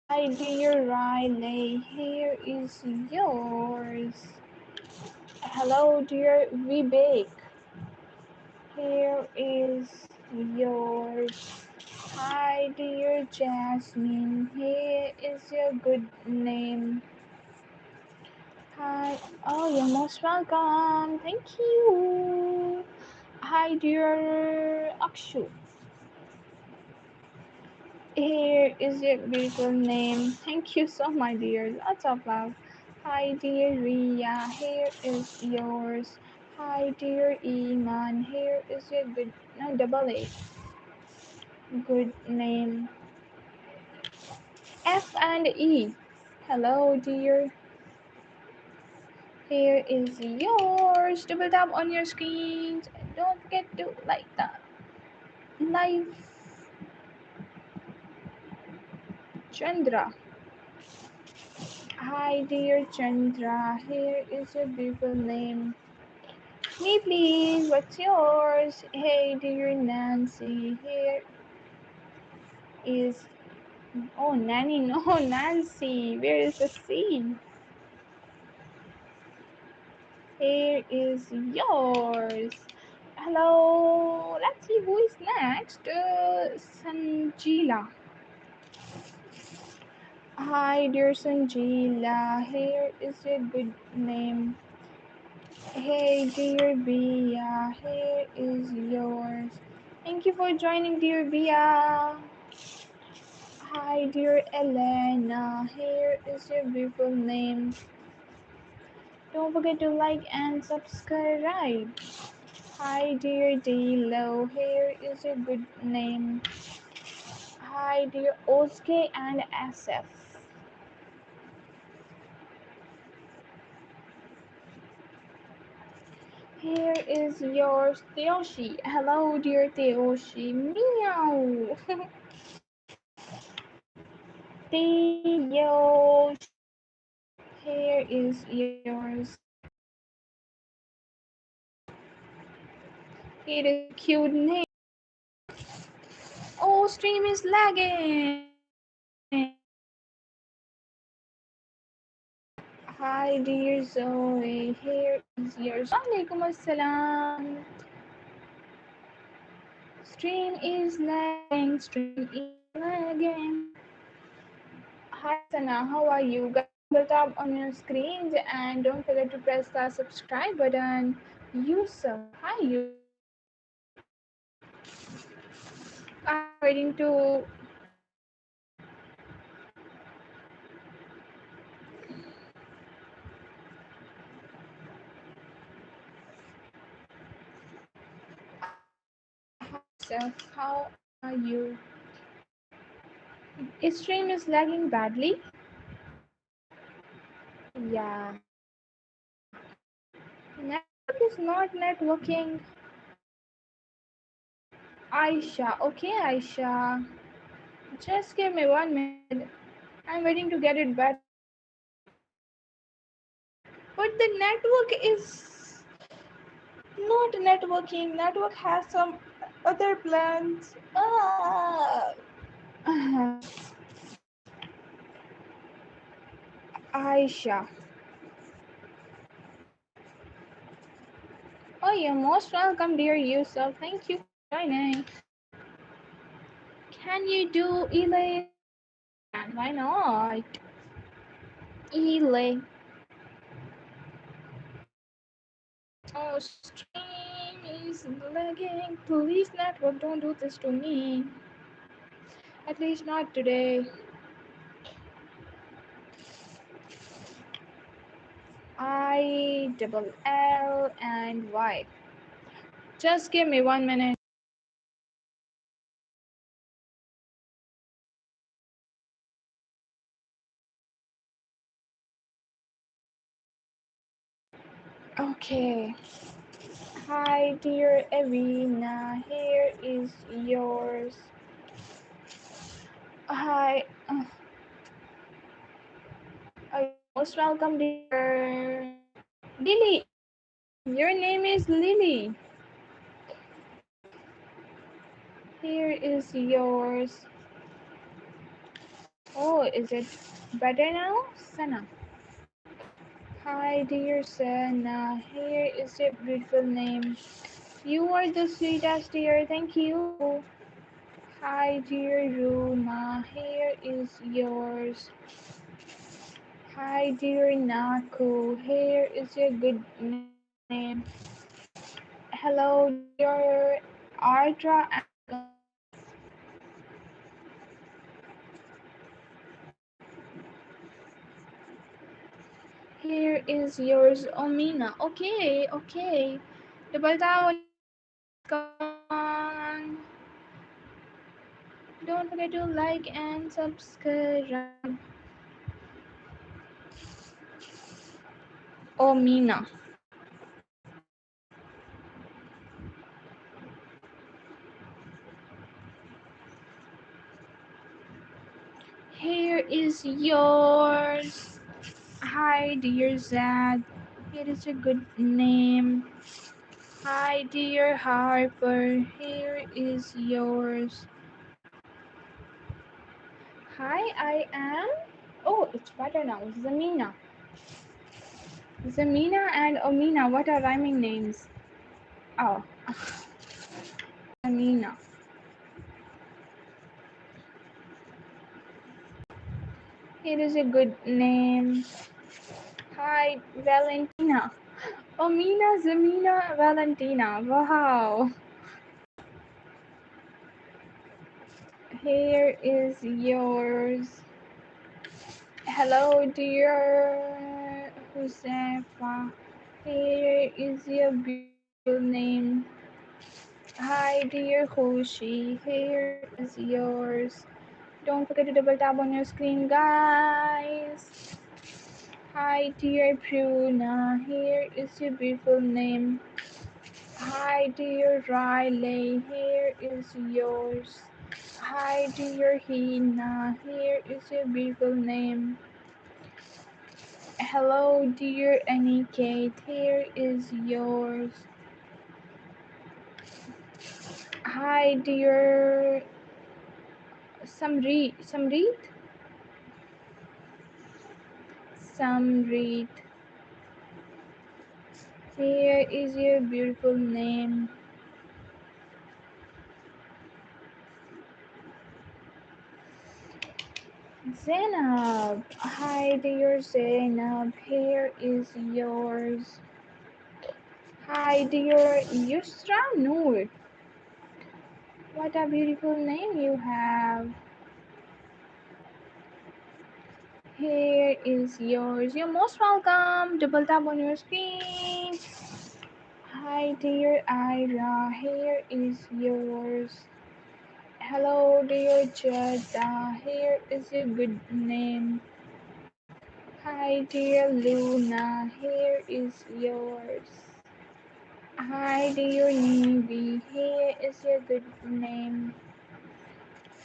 Hi, dear Riley. Here is yours. Hello, dear Vivek. Here is yours. Hi, dear Jasmine. Here is your good name. Hi. Oh, you're most welcome. Thank you. Hi, dear Akshu. Here is your beautiful name. Thank you so much, dear. Lots of love. Hi, dear Ria. Here is yours. Hi, dear Iman. Here is your good, no, double A. Good name. F and E. Hello, dear. Here is yours. Double tap on your screens. Don't forget to like that. Live. Chandra. Hi, dear Chandra. Here is your beautiful name. Me, please. What's yours? Hey, dear Nancy. Here is. Oh, Nanny. No, Nancy. Where is the C? Here is yours. Hello, let's see who is next. Sanjila. Hi, dear Sanjila. Here is a good name. Hey, dear Bia. Here is yours. Thank you for joining, dear Bia. Hi, dear Elena. Here is your beautiful name. Don't forget to like and subscribe. Hi, dear Dilo. Here is a good name. Hi, dear Oske and SF. Here is your Teoshi. Hello, dear Teoshi. Meow. Teoshi. Here is yours. It is a cute name. Oh, stream is lagging. Hi, dear Zoe. Here is yours. Walaikum assalam. Stream is lagging. Stream is lagging. Hi, Sana. How are you? Guys, double tap on your screens and don't forget to press the subscribe button. Yusuf. Hi, Yusuf. I'm waiting to. Hi, Yusuf. How are you? His stream is lagging badly. Yeah. Network is not networking. Aisha. Okay, Aisha. Just give me 1 minute. I'm waiting to get it better. But the network is not networking. Network has some other plans. Ah. Aisha. Oh, you're most welcome, dear Yusuf. Thank you for joining. Can you do Elay? And why not? Elay. Oh, stream is lagging. Please, network, don't do this to me. At least not today. I double L and Y. Just give me 1 minute. Okay. Hi, dear Evina. Here is yours. Hi. Most welcome, dear Lily. Your name is Lily. Here is yours. Oh, is it better now? Sana. Hi, dear Sana. Here is your beautiful name. You are the sweetest, dear. Thank you. Hi, dear Ruma. Here is yours. Hi, dear Naku. Here is your good name. Hello, dear Ardra. Here is yours, Omina. Okay, okay. Double down. Come on. Don't forget to like and subscribe. Omina. Here is yours. Hi, dear Zad. Here is a good name. Hi, dear Harper. Here is yours. Hi, I am. Oh, it's better now. Zamina. Zamina and Omina. What are rhyming names? Oh, Amina. It is a good name. Hi, Valentina. Amina, Zamina, Valentina. Wow. Here is yours. Hello, dear Josefa. Here is your beautiful name. Hi, dear Hoshi. Here is yours. Don't forget to double tap on your screen, guys. Hi, dear Pruna. Here is your beautiful name. Hi, dear Riley. Here is yours. Hi, dear Hina. Here is your beautiful name. Hello, dear Anikate. Here is yours. Hi, dear Samrit. Samrit. Here is your beautiful name. Zainab. Hi, dear Zainab. Here is yours. Hi, dear Yusra Noor. What a beautiful name you have. Here is yours. You're most welcome. Double tap on your screen. Hi, dear Ira. Here is yours. Hello, dear Jada. Here is your good name. Hi, dear Luna. Here is yours. Hi, dear Nivi. Here is your good name.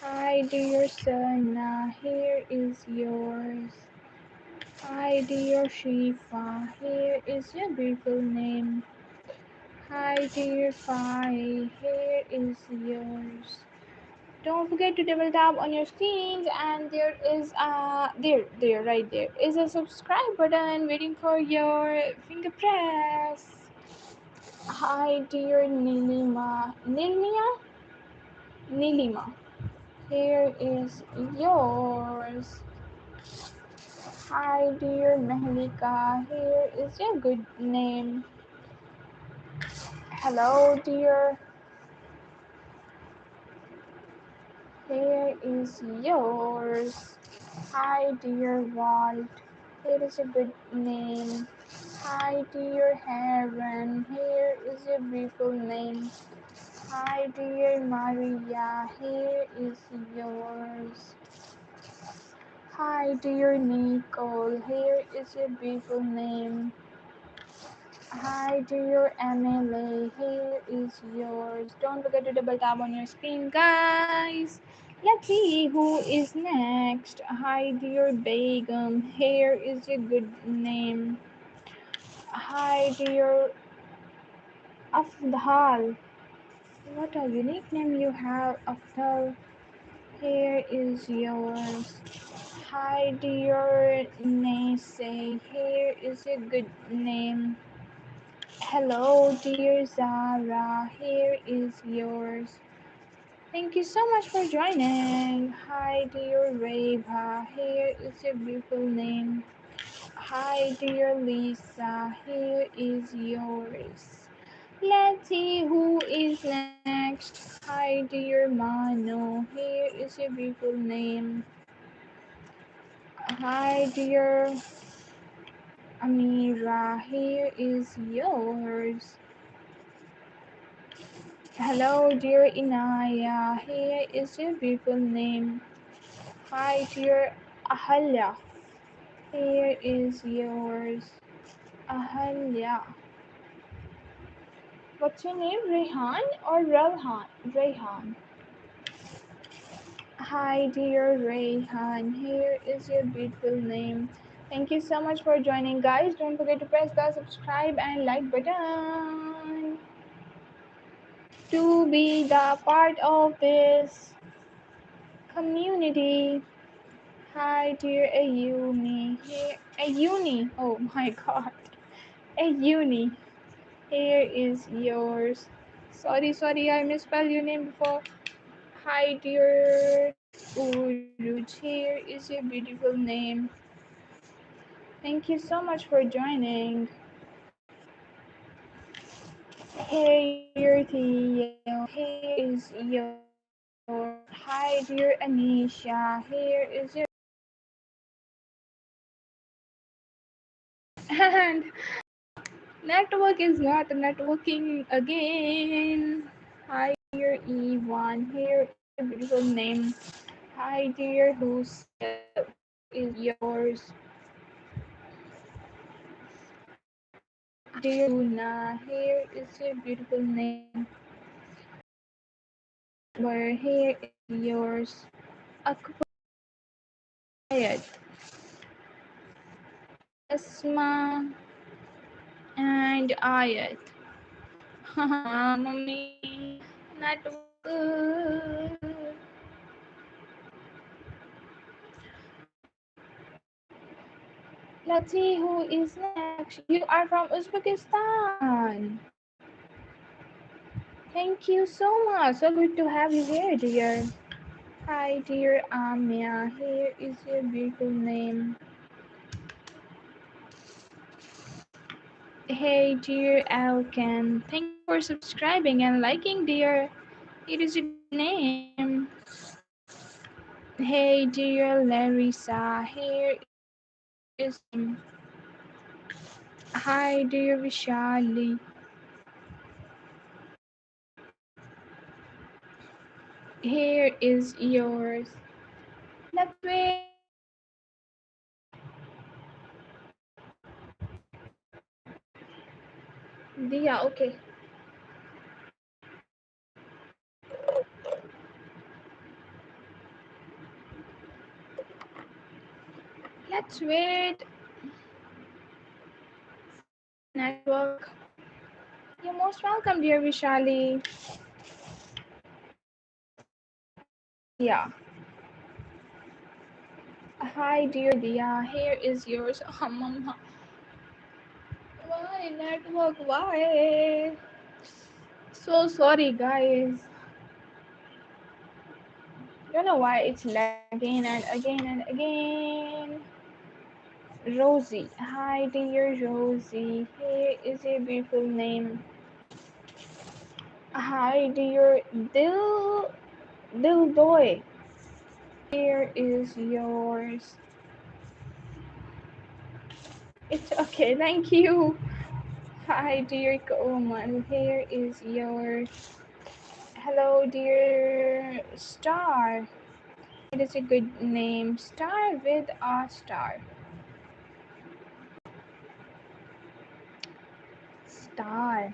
Hi, dear Sana. Here is yours. Hi, dear Shifa. Here is your beautiful name. Hi, dear Fai. Here is yours. Don't forget to double tap on your screens, and there is right there is a subscribe button waiting for your finger press. Hi, dear Nilima. Here is yours. Hi, dear Mehlika. Here is your good name. Hello, dear. Here is yours. Hi, dear Walt. Here is a good name. Hi, dear Heron. Here is your beautiful name. Hi, dear Maria. Here is yours. Hi, dear Nicole. Here is your beautiful name. Hi, dear Emily. Here is yours. Don't forget to double tap on your screen, guys. Let's see who is next. Hi, dear Begum. Here is your good name. Hi, dear Afdal. What a unique name you have, Afdal. Here is yours. Hi, dear Nase. Here is your good name. Hello, dear Zara. Here is yours. Thank you so much for joining. Hi, dear Reba. Here is your beautiful name. Hi, dear Lisa. Here is yours. Let's see who is next. Hi, dear Mano. Here is your beautiful name. Hi, dear Amira. Here is yours. Hello, dear Inaya. Here is your beautiful name. Hi, dear Ahalya. Here is yours. Ahalya. What's your name? Rehan or Ralhan? Rehan. Hi, dear Rehan. Here is your beautiful name. Thank you so much for joining, guys. Don't forget to press the subscribe and like button to be the part of this community. Hi, dear Ayuni. Here, Ayuni. Oh my God, Ayuni. Here is yours. Sorry, I misspelled your name before. Hi, dear Uruj. Here is your beautiful name. Thank you so much for joining. Hey, dear Theo. Here is yours. Hi, dear Anisha. Here is your. And network is not networking again. Hi, dear Evan. Here is your beautiful name. Hi, dear Lucia. Here is yours. Dear Luna. Here is your beautiful name. Where here is yours. Quiet. Asma and Ayat. Mommy, network. Let's see who is next. You are from Uzbekistan. Thank you so much. So good to have you here, dear. Hi, dear Amia. Here is your beautiful name. Hey, dear Alkan. Thank you for subscribing and liking, dear. It is a good name. Hey, dear Larissa. Here is name. Hi, dear Vishali. Here is yours. Let's wait. Dia, okay. Let's wait for the network. You're most welcome, dear Vishali. Yeah. Hi, dear Dia. Here is yours. Oh, mama. Why network? Why? So sorry, guys. Don't know why it's lagging again and again and again. Rosie. Hi, dear Rosie. Here is a beautiful name. Hi, dear Dildoy. Here is yours. It's okay, thank you. Hi, dear Coleman. Here is yours. Hello, dear Star. It is a good name. Star with a star. Star.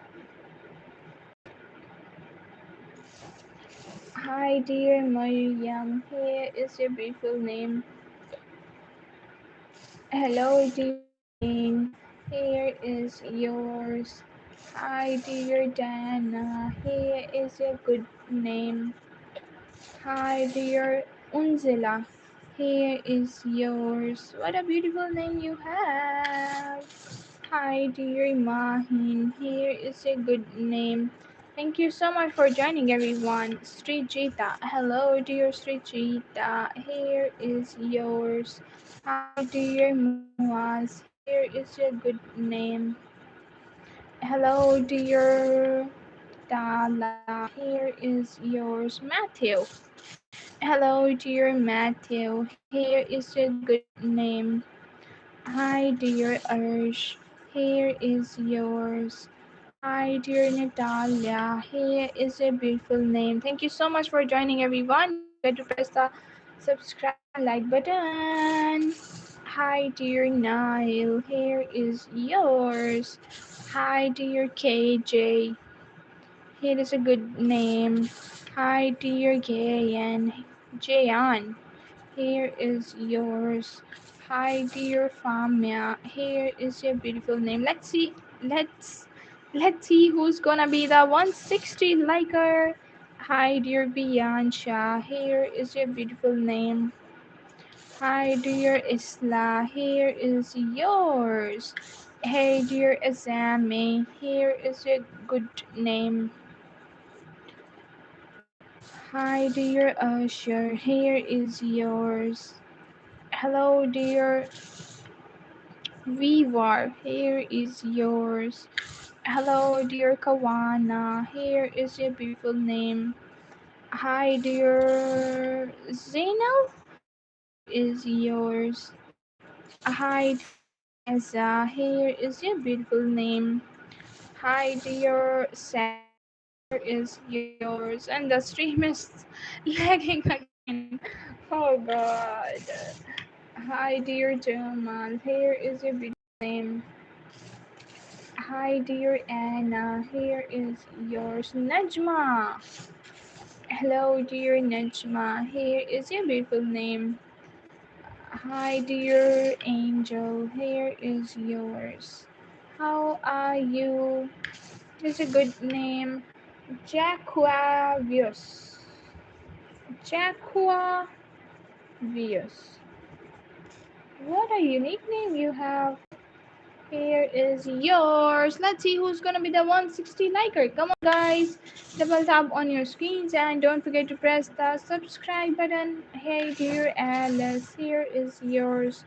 Hi, dear Mariam. Here is your beautiful name. Hello, dear Jane. Here is yours. Hi, dear Dana. Here is your good name. Hi, dear Unzila. Here is yours. What a beautiful name you have. Hi, dear Mahin. Here is a good name. Thank you so much for joining, everyone. Srijita. Hello, dear Srijita. Here is yours. Hi, dear Muaz. Here is your good name. Hello, dear Dala. Here is yours. Matthew. Hello, dear Matthew. Here is your good name. Hi, dear Ursh. Here is yours. Hi, dear Natalia. Here is a beautiful name. Thank you so much for joining, everyone. Don't forget to press the subscribe and like button. Hi, dear Nile. Here is yours. Hi, dear KJ. Here is a good name. Hi, dear Jayan. Jayan. Here is yours. Hi, dear Famia. Here is your beautiful name. Let's see who's gonna be the 160 liker. Hi, dear Bianca. Here is your beautiful name. Hi, dear Isla. Here is yours. Hey dear Azami, here is a good name. Hi dear Usher, here is yours. Hello dear Vivar, here is yours. Hello dear Kawana, here is your beautiful name. Hi dear Zainal, here is yours. Hi dear Neza, here is your beautiful name. Hi dear Sarah, here is yours. And the stream is lagging again. Oh god. Hi dear Jamal, here is your beautiful name. Hi dear Anna, here is yours. Najma. Hello dear Najma, here is your beautiful name. Hi dear Angel, here is yours. How are you? It's a good name. Jaquavius. Jaquavius. What a unique name you have. Here is yours. Let's see who's gonna be the 160 liker. Come on, guys. Double tap on your screens and don't forget to press the subscribe button. Hey, dear Alice. Here is yours.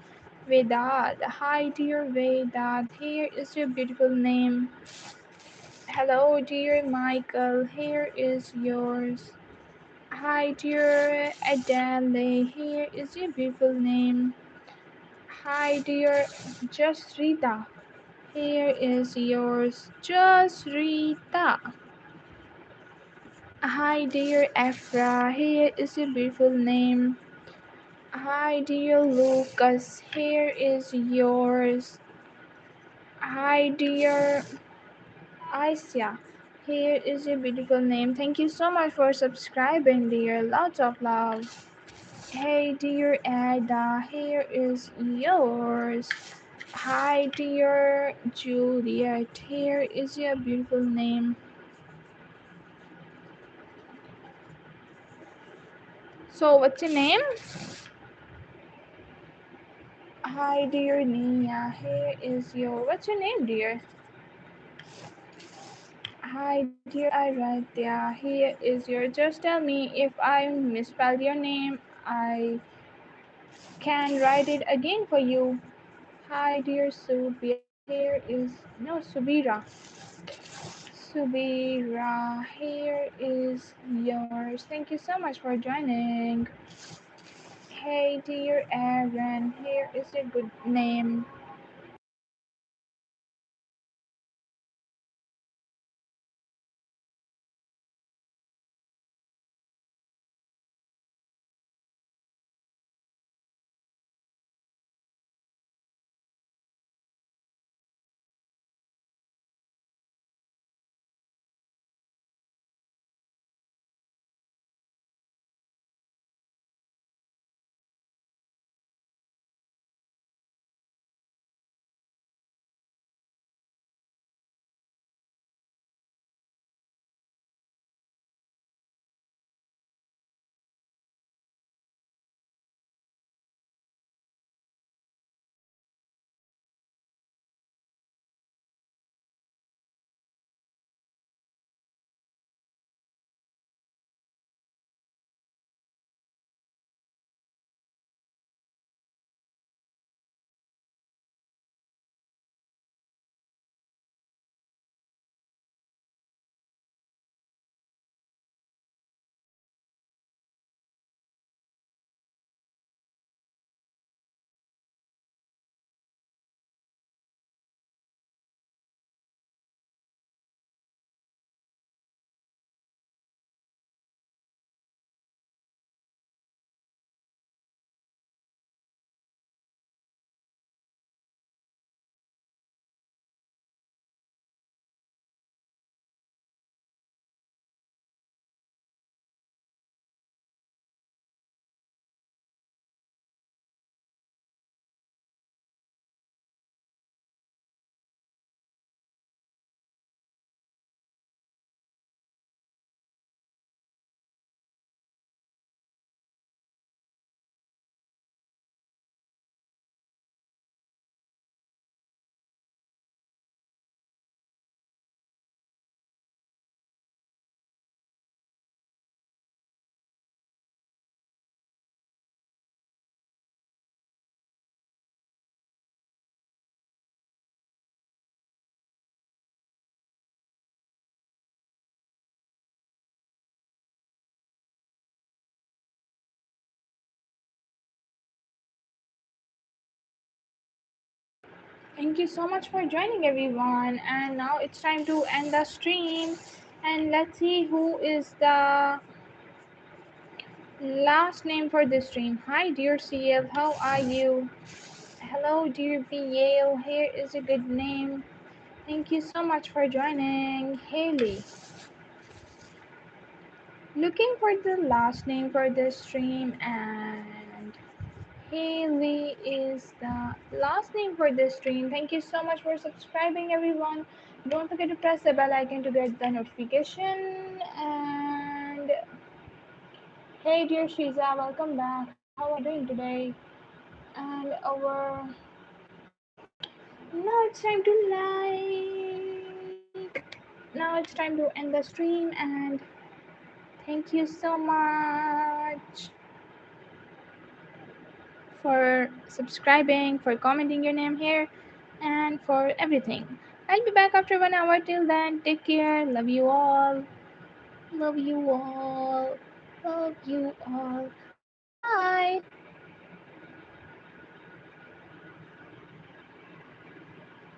Vedad. Hi, dear Vedad. Here is your beautiful name. Hello, dear Michael. Here is yours. Hi, dear Adele. Here is your beautiful name. Hi, dear Just Rita. Here is yours. Just Rita. Hi, dear Afra. Here is your beautiful name. Hi, dear Lucas. Here is yours. Hi, dear Aisha. Here is your beautiful name. Thank you so much for subscribing, dear. Lots of love. Hey, dear Ada, here is yours. Hi, dear Juliet, here is your beautiful name. So, what's your name? Hi, dear Nia, here is your. What's your name, dear? Hi, dear Aradhya, here is your. Just tell me if I misspelled your name. I can write it again for you. Hi, dear Subia, here is. No, Subira. Subira, here is yours. Thank you so much for joining. Hey, dear Aaron, here is a good name. Thank you so much for joining, everyone. And now it's time to end the stream. And let's see who is the last name for this stream. Hi, dear CL. How are you? Hello, dear VL. Here is a good name. Thank you so much for joining. Haley. Looking for the last name for this stream, and Haley is the last name for this stream. Thank you so much for subscribing, everyone. Don't forget to press the bell icon to get the notification. And hey, dear Shiza, welcome back. How are you doing today? And our now it's time to like. Now it's time to end the stream. And thank you so much for subscribing, for commenting your name here, and for everything. I'll be back after 1 hour. Till then, take care. Love you all. Love you all. Love you all. Bye.